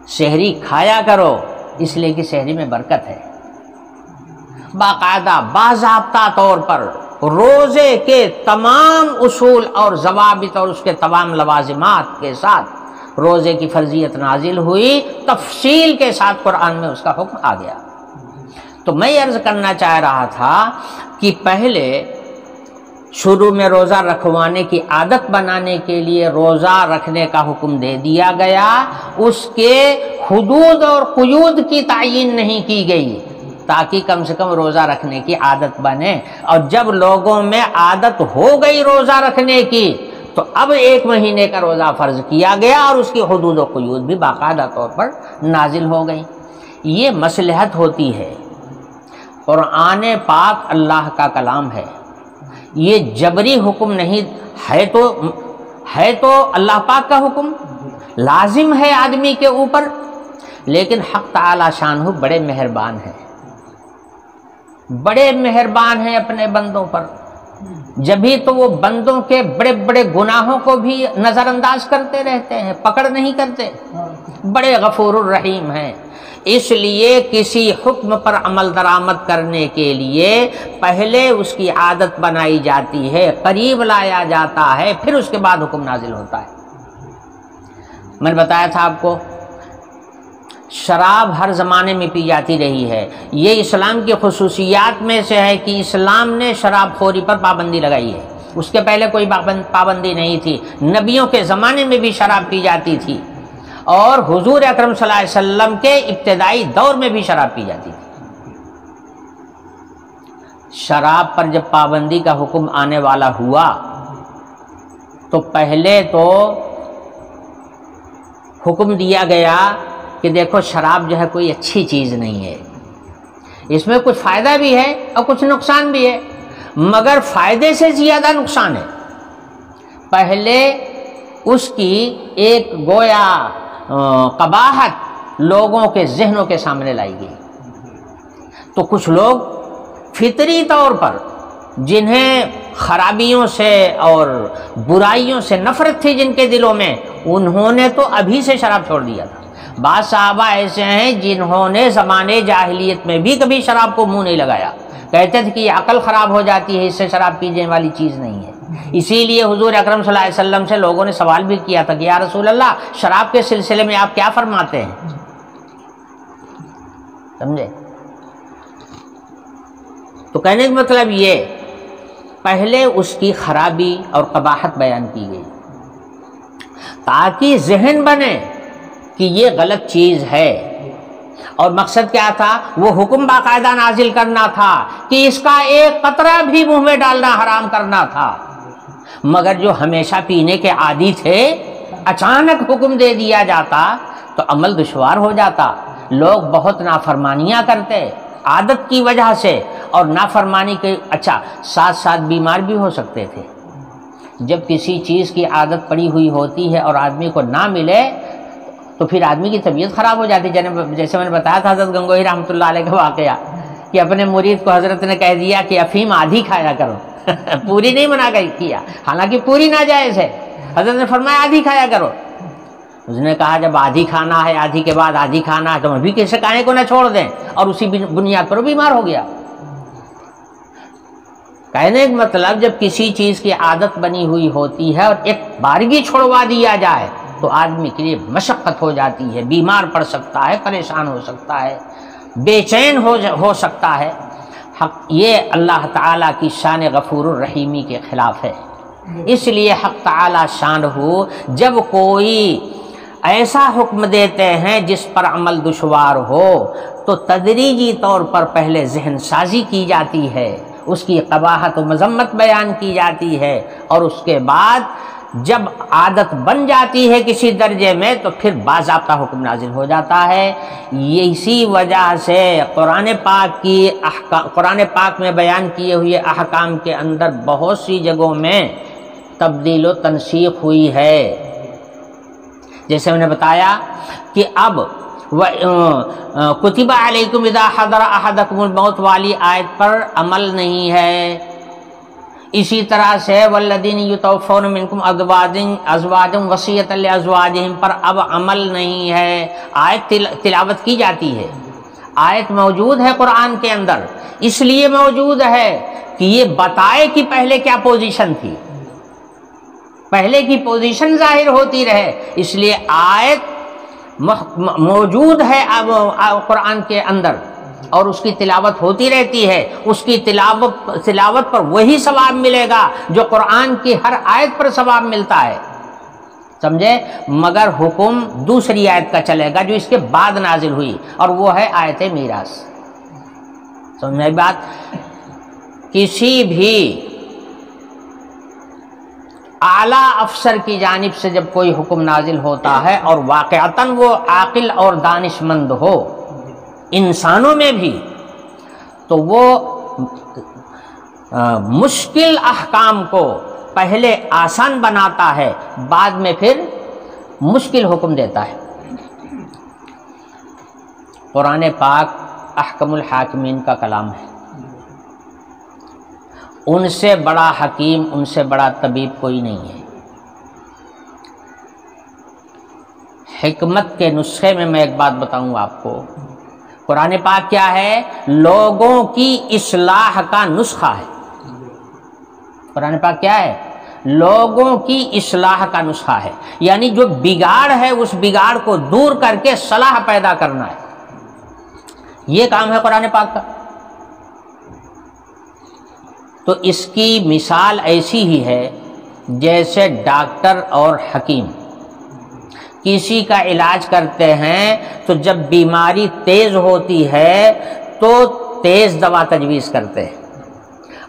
سحری کھایا کرو اس لیے کہ سحری میں برکت ہے. باقاعدہ باضابطہ طور پر روزے کے تمام اصول اور ضوابط اور اس کے تمام لوازمات کے ساتھ روزے کی فرضیت نازل ہوئی، تفصیل کے ساتھ قرآن میں اس کا حکم آ گیا. تو میں عرض کرنا چاہ رہا تھا کہ پہلے شروع میں روزہ رکھوانے کی عادت بنانے کے لیے روزہ رکھنے کا حکم دے دیا گیا، اس کے حدود اور قیود کی تعیین نہیں کی گئی تاکہ کم سے کم روزہ رکھنے کی عادت بنے. اور جب لوگوں میں عادت ہو گئی روزہ رکھنے کی تو اب 1 مہینے کا روزہ فرض کیا گیا اور اس کی حدود و قیود بھی باقاعدہ طور پر نازل ہو گئی. یہ مصلحت ہوتی ہے. قرآن پاک اللہ کا کلام ہے، یہ جبری حکم نہیں ہے تو اللہ پاک کا حکم لازم ہے آدمی کے اوپر، لیکن حق تعالی شانہ بڑے مہربان ہیں، بڑے مہربان ہیں اپنے بندوں پر. جبھی تو وہ بندوں کے بڑے بڑے گناہوں کو بھی نظر انداز کرتے رہتے ہیں، پکڑ نہیں کرتے. بڑے غفور الرحیم ہیں. اس لیے کسی حکم پر عمل درآمد کرنے کے لیے پہلے اس کی عادت بنائی جاتی ہے، قریب لایا جاتا ہے، پھر اس کے بعد حکم نازل ہوتا ہے. میں نے بتایا تھا آپ کو شراب ہر زمانے میں پی جاتی رہی ہے. یہ اسلام کی خصوصیات میں سے ہے کہ اسلام نے شراب خوری پر پابندی لگائی ہے. اس کے پہلے کوئی پابندی نہیں تھی. نبیوں کے زمانے میں بھی شراب پی جاتی تھی اور حضور اکرم صلی اللہ علیہ وسلم کے ابتدائی دور میں بھی شراب پی جاتی تھی. شراب پر جب پابندی کا حکم آنے والا ہوا تو پہلے تو حکم دیا گیا کہ دیکھو شراب جو ہے کوئی اچھی چیز نہیں ہے، اس میں کچھ فائدہ بھی ہے اور کچھ نقصان بھی ہے، مگر فائدے سے زیادہ نقصان ہے. پہلے اس کی ایک گویا قباحت لوگوں کے ذہنوں کے سامنے لائی گئی. تو کچھ لوگ فطری طور پر جنہیں خرابیوں سے اور برائیوں سے نفرت تھی جن کے دلوں میں، انہوں نے تو ابھی سے شراب چھوڑ دیا تھا. بعض صحابہ ایسے ہیں جنہوں نے زمانے جاہلیت میں بھی کبھی شراب کو منہ نہیں لگایا، کہتے تھے کہ یہ عقل خراب ہو جاتی ہے، اس سے شراب پینے والی چیز نہیں ہے. اسی لیے حضور اکرم صلی اللہ علیہ وسلم سے لوگوں نے سوال بھی کیا تھا کہ یا رسول اللہ شراب کے سلسلے میں آپ کیا فرماتے ہیں؟ سمجھے؟ تو کہنے کا مطلب یہ پہلے اس کی خرابی اور قباحت بیان کی گئی تاکہ ذہن بنے کہ یہ غلط چیز ہے. اور مقصد کیا تھا؟ وہ حکم باقاعدہ نازل کرنا تھا کہ اس کا ایک قطرہ بھی منہ میں ڈالنا حرام کرنا تھا. مگر جو ہمیشہ پینے کے عادی تھے اچانک حکم دے دیا جاتا تو عمل دشوار ہو جاتا. لوگ بہت نافرمانیاں کرتے عادت کی وجہ سے، اور نافرمانی کے ساتھ ساتھ بیمار بھی ہو سکتے تھے. جب کسی چیز کی عادت پڑی ہوئی ہوتی ہے اور آدمی کو نہ ملے تو پھر آدمی کی طبیعت خراب ہو جاتی. جیسے میں نے بتایا تھا حضرت گنگوہی رحمۃ اللہ علیہ کا واقعہ کہ اپنے مرید کو حضرت نے کہہ دیا کہ افیم آدھی کھایا کرو پوری نہیں منع کیا، حالانکہ پوری ناجائز ہے. حضرت نے فرمایا آدھی کھایا کرو. اس نے کہا جب آدھی کھانا ہے، آدھی کے بعد آدھی کھانا ہے، تو ابھی کسی کھانے کو نہ چھوڑ دیں، اور اسی بنیاد پر وہ بیمار ہو گیا. کہنے کا مطلب جب کسی چیز کی عادت بنی ہوئی ہوتی ہے اور ایک بارگی چھوڑوا دیا جائے تو آدمی کے لیے مشقت ہو جاتی ہے، بیمار پڑ سکتا ہے، پریشان ہو سکتا ہے، بے چین ہو سکتا ہے. یہ اللہ تعالیٰ کی شان غفور الرحیمی کے خلاف ہے. اس لیے حق تعالیٰ شان ہو جب کوئی ایسا حکم دیتے ہیں جس پر عمل دشوار ہو تو تدریجی طور پر پہلے ذہن سازی کی جاتی ہے، اس کی قباحت و مذمت بیان کی جاتی ہے، اور اس کے بعد جب عادت بن جاتی ہے کسی درجے میں تو پھر باضابطہ حکم نازل ہو جاتا ہے۔ اسی وجہ سے قرآن پاک میں بیان کیے ہوئے احکام کے اندر بہت سی جگہوں میں تبدیل و تنسیخ ہوئی ہے۔ جیسے میں نے بتایا کہ اب کتب علیکم اذا حضر احدکم الموت والی آیت پر عمل نہیں ہے۔ اسی طرح سے والذین یتوفون منکم ازواجا وصیۃ لازواجہم پر اب عمل نہیں ہے۔ آیت تلاوت کی جاتی ہے، آیت موجود ہے قرآن کے اندر، اس لیے موجود ہے کہ یہ بتائے کہ پہلے کیا پوزیشن تھی، پہلے کی پوزیشن ظاہر ہوتی رہے، اس لیے آیت موجود ہے اب قرآن کے اندر اور اس کی تلاوت ہوتی رہتی ہے۔ اس کی تلاوت پر وہی ثواب ملے گا جو قرآن کی ہر آیت پر ثواب ملتا ہے، سمجھے؟ مگر حکم دوسری آیت کا چلے گا جو اس کے بعد نازل ہوئی، اور وہ ہے آیت میراث۔ سمجھے بات؟ کسی بھی اعلیٰ افسر کی جانب سے جب کوئی حکم نازل ہوتا ہے اور واقعتاً وہ عاقل اور دانش مند ہو انسانوں میں بھی، تو وہ مشکل احکام کو پہلے آسان بناتا ہے، بعد میں پھر مشکل حکم دیتا ہے۔ قرآن پاک احکم الحاکمین کا کلام ہے، ان سے بڑا حکیم، ان سے بڑا طبیب کوئی نہیں ہے۔ حکمت کے نسخے میں ایک بات بتاؤں آپ کو، قرآن پاک کیا ہے؟ لوگوں کی اصلاح کا نسخہ ہے۔ قرآن پاک کیا ہے؟ لوگوں کی اصلاح کا نسخہ ہے، یعنی جو بگاڑ ہے اس بگاڑ کو دور کر کے صلاح پیدا کرنا ہے، یہ کام ہے قرآن پاک کا۔ تو اس کی مثال ایسی ہی ہے جیسے ڈاکٹر اور حکیم کسی کا علاج کرتے ہیں، تو جب بیماری تیز ہوتی ہے تو تیز دوا تجویز کرتے ہیں،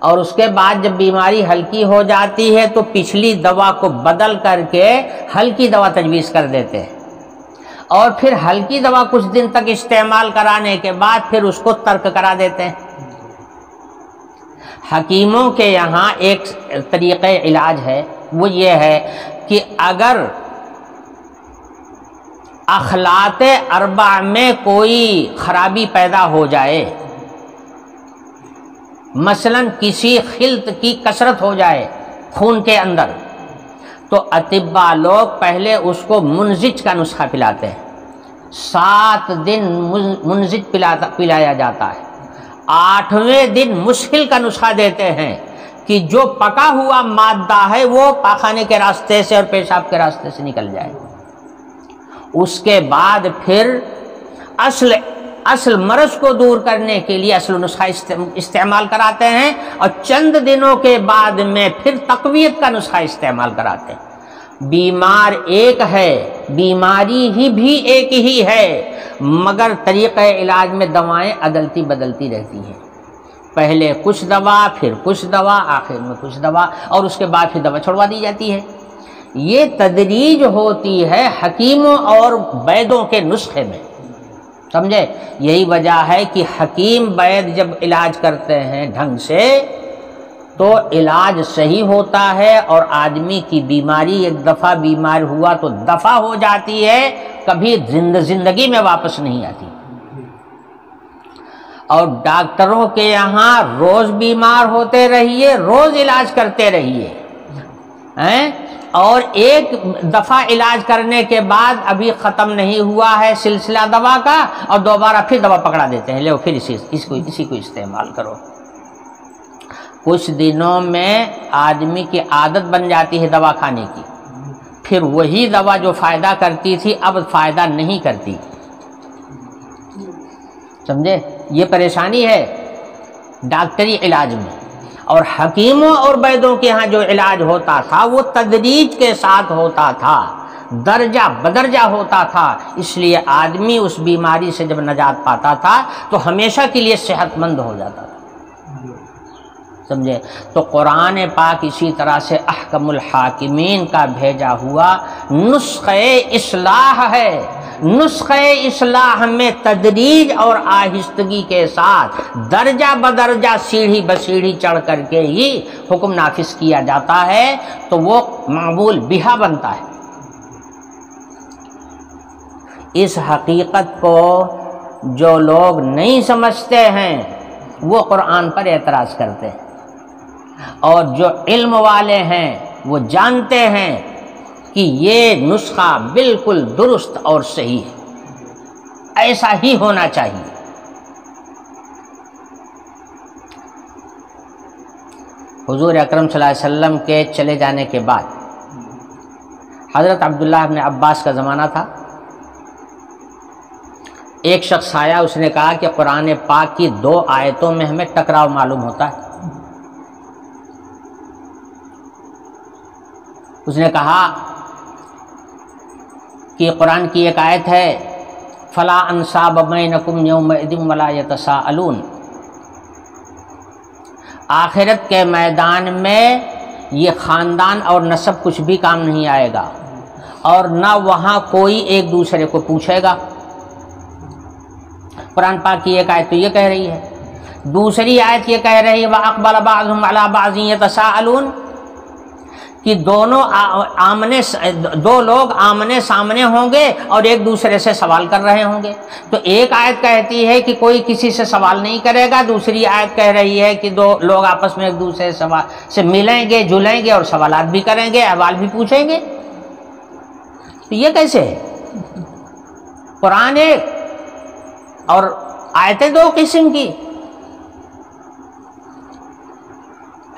اور اس کے بعد جب بیماری ہلکی ہو جاتی ہے تو پچھلی دوا کو بدل کر کے ہلکی دوا تجویز کر دیتے ہیں، اور پھر ہلکی دوا کچھ دن تک استعمال کرانے کے بعد پھر اس کو ترک کرا دیتے ہیں۔ حکیموں کے یہاں ایک طریقہ علاج ہے، وہ یہ ہے کہ اگر اخلاط اربع میں کوئی خرابی پیدا ہو جائے، مثلا کسی خلط کی کثرت ہو جائے خون کے اندر، تو اطباء لوگ پہلے اس کو منزج کا نسخہ پلاتے ہیں، 7 دن منزج پلایا جاتا ہے، 8ویں دن مسحل کا نسخہ دیتے ہیں کہ جو پکا ہوا مادہ ہے وہ پاخانے کے راستے سے اور پیشاب کے راستے سے نکل جائے۔ اس کے بعد پھر اصل مرض کو دور کرنے کے لیے اصل نسخہ استعمال کراتے ہیں، اور چند دنوں کے بعد میں پھر تقویت کا نسخہ استعمال کراتے ہیں۔ بیمار ایک ہے، بیماری ہی بھی ایک ہی ہے، مگر طریقہ علاج میں دوائیں عدلتی بدلتی رہتی ہیں، پہلے کچھ دوا، پھر کچھ دوا، آخر میں کچھ دوا، اور اس کے بعد پھر دوا چھڑوا دی جاتی ہے۔ یہ تدریج ہوتی ہے حکیموں اور ویدوں کے نسخے میں، سمجھے؟ یہی وجہ ہے کہ حکیم وید جب علاج کرتے ہیں ڈھنگ سے تو علاج صحیح ہوتا ہے، اور آدمی کی بیماری ایک دفعہ بیمار ہوا تو دفع ہو جاتی ہے، کبھی زندگی میں واپس نہیں آتی۔ اور ڈاکٹروں کے یہاں روز بیمار ہوتے رہیے، روز علاج کرتے رہیے، اور ایک دفعہ علاج کرنے کے بعد ابھی ختم نہیں ہوا ہے سلسلہ دوا کا، اور دوبارہ پھر دوا پکڑا دیتے ہیں، لو پھر اسی کو استعمال کرو۔ کچھ دنوں میں آدمی کی عادت بن جاتی ہے دوا کھانے کی، پھر وہی دوا جو فائدہ کرتی تھی اب فائدہ نہیں کرتی، سمجھے؟ یہ پریشانی ہے ڈاکٹری علاج میں۔ اور حکیموں اور ویدوں کے ہاں جو علاج ہوتا تھا وہ تدریج کے ساتھ ہوتا تھا، درجہ بدرجہ ہوتا تھا، اس لیے آدمی اس بیماری سے جب نجات پاتا تھا تو ہمیشہ کے لیے صحت مند ہو جاتا تھا، سمجھے؟ تو قرآن پاک اسی طرح سے احکم الحاکمین کا بھیجا ہوا نسخہ اصلاح ہے۔ نسخہ اصلاح میں تدریج اور آہستگی کے ساتھ درجہ بدرجہ سیڑھی بسیڑھی چڑھ کر کے ہی حکم نافذ کیا جاتا ہے، تو وہ معمول بہا بنتا ہے۔ اس حقیقت کو جو لوگ نہیں سمجھتے ہیں وہ قرآن پر اعتراض کرتے ہیں، اور جو علم والے ہیں وہ جانتے ہیں کہ یہ نسخہ بالکل درست اور صحیح ہے، ایسا ہی ہونا چاہیے۔ حضور اکرم صلی اللہ علیہ وسلم کے چلے جانے کے بعد حضرت عبداللہ ابن عباس کا زمانہ تھا۔ ایک شخص آیا، اس نے کہا کہ قرآن پاک کی 2 آیتوں میں ہمیں ٹکراؤ معلوم ہوتا ہے۔ اس نے کہا کہ قرآن کی ایک آیت ہے فَلَا أَنْسَابَ بَيْنَكُمْ يَوْمَئِذٍ وَلَا يَتَسَاءَلُونَ، آخرت کے میدان میں یہ خاندان اور نسب کچھ بھی کام نہیں آئے گا، اور نہ وہاں کوئی ایک دوسرے کو پوچھے گا۔ قرآن پاک کی ایک آیت تو یہ کہہ رہی ہے، دوسری آیت یہ کہہ رہی ہے وَأَقْبَلَ بَعْضُهُمْ عَلَى بَعْضٍ يَتَسَاءَلُونَ، کہ دو لوگ آمنے سامنے ہوں گے اور ایک دوسرے سے سوال کر رہے ہوں گے۔ تو ایک آیت کہتی ہے کہ کوئی کسی سے سوال نہیں کرے گا، دوسری آیت کہہ رہی ہے کہ 2 لوگ آپس میں ایک دوسرے سے ملیں گے، جلیں گے اور سوالات بھی کریں گے، احوال بھی پوچھیں گے۔ تو یہ کیسے ہے؟ قرآن ایک اور آیتیں 2 قسم کی۔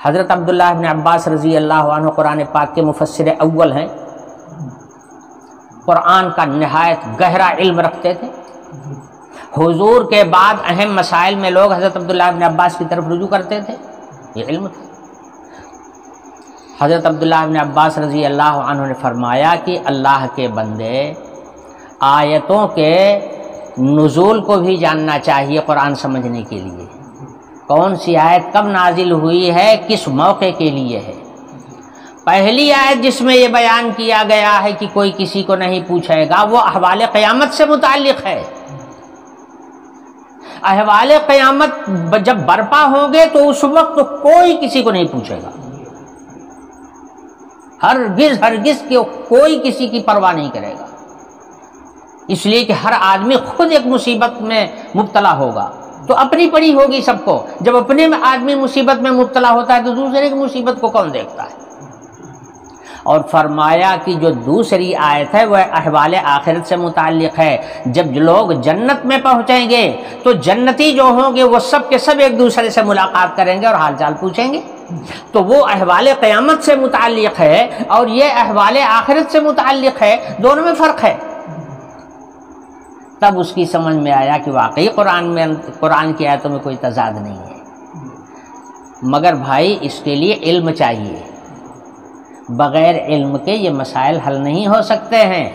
حضرت عبداللہ ابن عباس رضی اللہ عنہ قرآن پاک کے مفسر اول ہیں، قرآن کا نہایت گہرا علم رکھتے تھے۔ حضور کے بعد اہم مسائل میں لوگ حضرت عبداللہ ابن عباس کی طرف رجوع کرتے تھے، یہ علم تھا۔ حضرت عبداللہ ابن عباس رضی اللہ عنہ نے فرمایا کہ اللہ کے بندے آیتوں کے نزول کو بھی جاننا چاہیے قرآن سمجھنے کے لیے، کون سی آیت کب نازل ہوئی ہے، کس موقع کے لیے ہے۔ پہلی آیت جس میں یہ بیان کیا گیا ہے کہ کوئی کسی کو نہیں پوچھے گا، وہ احوال قیامت سے متعلق ہے۔ احوال قیامت جب برپا ہوں گے تو اس وقت کوئی کسی کو نہیں پوچھے گا، ہرگز کوئی کسی کی پرواہ نہیں کرے گا، اس لیے کہ ہر آدمی خود ایک مصیبت میں مبتلا ہوگا، تو اپنی پڑی ہوگی سب کو۔ جب اپنے میں آدمی مصیبت میں مبتلا ہوتا ہے تو دوسرے کی مصیبت کو کون دیکھتا ہے؟ اور فرمایا کہ جو دوسری آیت ہے وہ احوال آخرت سے متعلق ہے۔ جب لوگ جنت میں پہنچیں گے تو جنتی جو ہوں گے وہ سب کے سب ایک دوسرے سے ملاقات کریں گے اور حال چال پوچھیں گے، تو وہ احوال قیامت سے متعلق ہے اور یہ احوال آخرت سے متعلق ہے، دونوں میں فرق ہے۔ تب اس کی سمجھ میں آیا کہ واقعی قرآن کی آیتوں میں کوئی تضاد نہیں ہے، مگر بھائی اس کے لیے علم چاہیے، بغیر علم کے یہ مسائل حل نہیں ہو سکتے ہیں،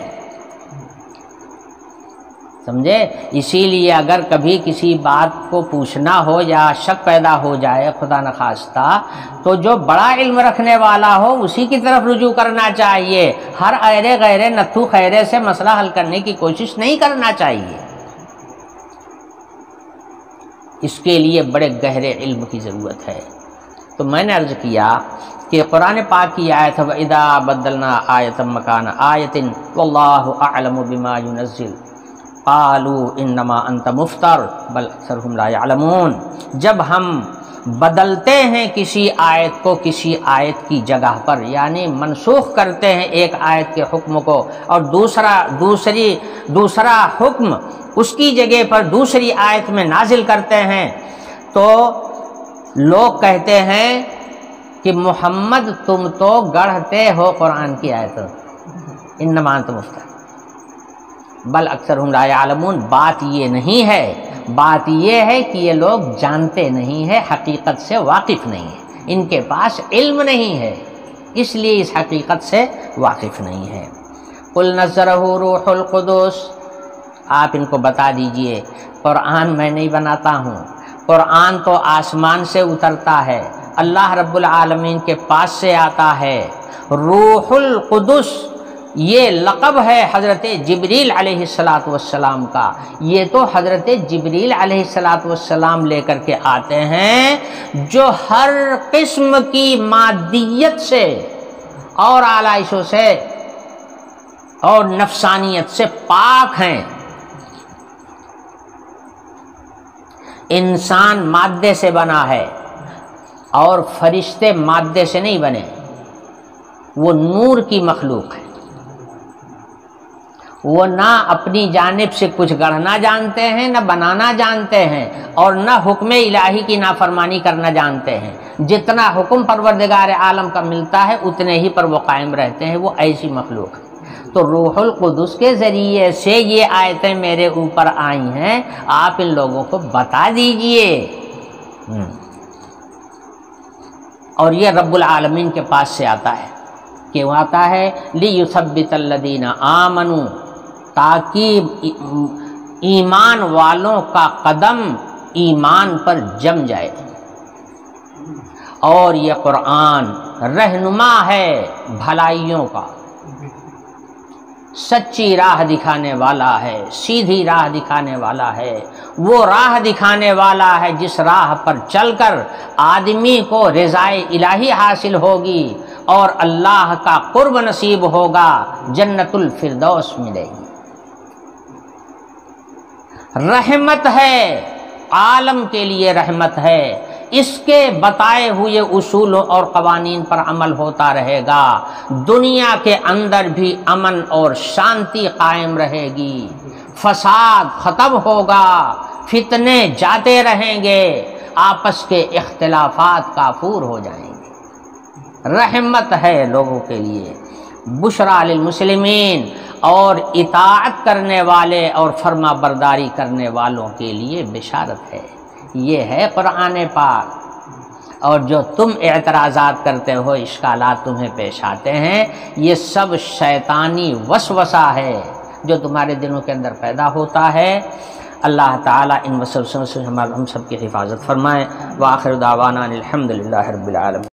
سمجھے؟ اسی لیے اگر کبھی کسی بات کو پوچھنا ہو یا شک پیدا ہو جائے خدا نخواستہ، تو جو بڑا علم رکھنے والا ہو اسی کی طرف رجوع کرنا چاہیے، ہر ایرے غیرے نتھو خیرے سے مسئلہ حل کرنے کی کوشش نہیں کرنا چاہیے۔ اس کے لیے بڑے گہرے علم کی ضرورت ہے۔ تو میں نے عرض کیا کہ قرآن پاک کی آیت ہے وَإِذَا بَدَّلْنَا آیَةً مَّكَانَ آیَةٍ وَاللَّهُ أَعْلَمُ بِمَا يُنَزِّلُ قَالُوا إِنَّمَا أَنْتَ مُفْتَرٍ بَلْ أَكْثَرُهُمْ لَا يَعْلَمُونَ۔ جب ہم بدلتے ہیں کسی آیت کو کسی آیت کی جگہ پر، یعنی منسوخ کرتے ہیں ایک آیت کے حکم کو اور دوسرا حکم اس کی جگہ پر دوسری آیت میں نازل کرتے ہیں، تو لوگ کہتے ہیں کہ محمد تم تو گڑھتے ہو قرآن کی آیتوں، انما انت مفتر، بل اکثرہم لا یعلمون۔ بات یہ نہیں ہے، بات یہ ہے کہ یہ لوگ جانتے نہیں ہیں، حقیقت سے واقف نہیں ہیں، ان کے پاس علم نہیں ہے، اس لیے اس حقیقت سے واقف نہیں ہے۔ قل نزلہ روح القدس، آپ ان کو بتا دیجئے قرآن میں نہیں بناتا ہوں، قرآن تو آسمان سے اترتا ہے، اللہ رب العالمین کے پاس سے آتا ہے۔ روح القدس یہ لقب ہے حضرت جبریل علیہ السلام کا، یہ تو حضرت جبریل علیہ السلام لے کر کے آتے ہیں جو ہر قسم کی مادیت سے اور آلائشوں سے اور نفسانیت سے پاک ہیں۔ انسان مادے سے بنا ہے اور فرشتے مادے سے نہیں بنے، وہ نور کی مخلوق ہے، وہ نہ اپنی جانب سے کچھ گڑھنا جانتے ہیں، نہ بنانا جانتے ہیں، اور نہ حکم الہی کی نافرمانی کرنا جانتے ہیں۔ جتنا حکم پروردگار عالم کا ملتا ہے اتنے ہی پر وہ قائم رہتے ہیں، وہ ایسی مخلوق ہے۔ تو روح القدس کے ذریعے سے یہ آیتیں میرے اوپر آئی ہیں، آپ ان لوگوں کو بتا دیجئے۔ اور یہ رب العالمین کے پاس سے آتا ہے، کیوں آتا ہے؟ لِيُثَبِّتَ الَّذِينَ آمَنُوا، تاکہ ایمان والوں کا قدم ایمان پر جم جائے۔ اور یہ قرآن رہنما ہے بھلائیوں کا، سچی راہ دکھانے والا ہے، سیدھی راہ دکھانے والا ہے، وہ راہ دکھانے والا ہے جس راہ پر چل کر آدمی کو رضائے الہی حاصل ہوگی اور اللہ کا قرب نصیب ہوگا، جنت الفردوس ملے گی۔ رحمت ہے، عالم کے لیے رحمت ہے، اس کے بتائے ہوئے اصولوں اور قوانین پر عمل ہوتا رہے گا، دنیا کے اندر بھی امن اور شانتی قائم رہے گی، فساد ختم ہوگا، فتنے جاتے رہیں گے، آپس کے اختلافات کافور ہو جائیں گے۔ رحمت ہے لوگوں کے لیے، بشرا للمسلمین، اور اطاعت کرنے والے اور فرما برداری کرنے والوں کے لیے بشارت ہے۔ یہ ہے قرآن پاک۔ اور جو تم اعتراضات کرتے ہو، اشکالات تمہیں پیش آتے ہیں، یہ سب شیطانی وسوسہ ہے جو تمہارے دلوں کے اندر پیدا ہوتا ہے۔ اللہ تعالیٰ ان وسوسوں سے ہم سب کی حفاظت فرمائے۔ وآخر دعوانا الحمدللہ رب العالمین۔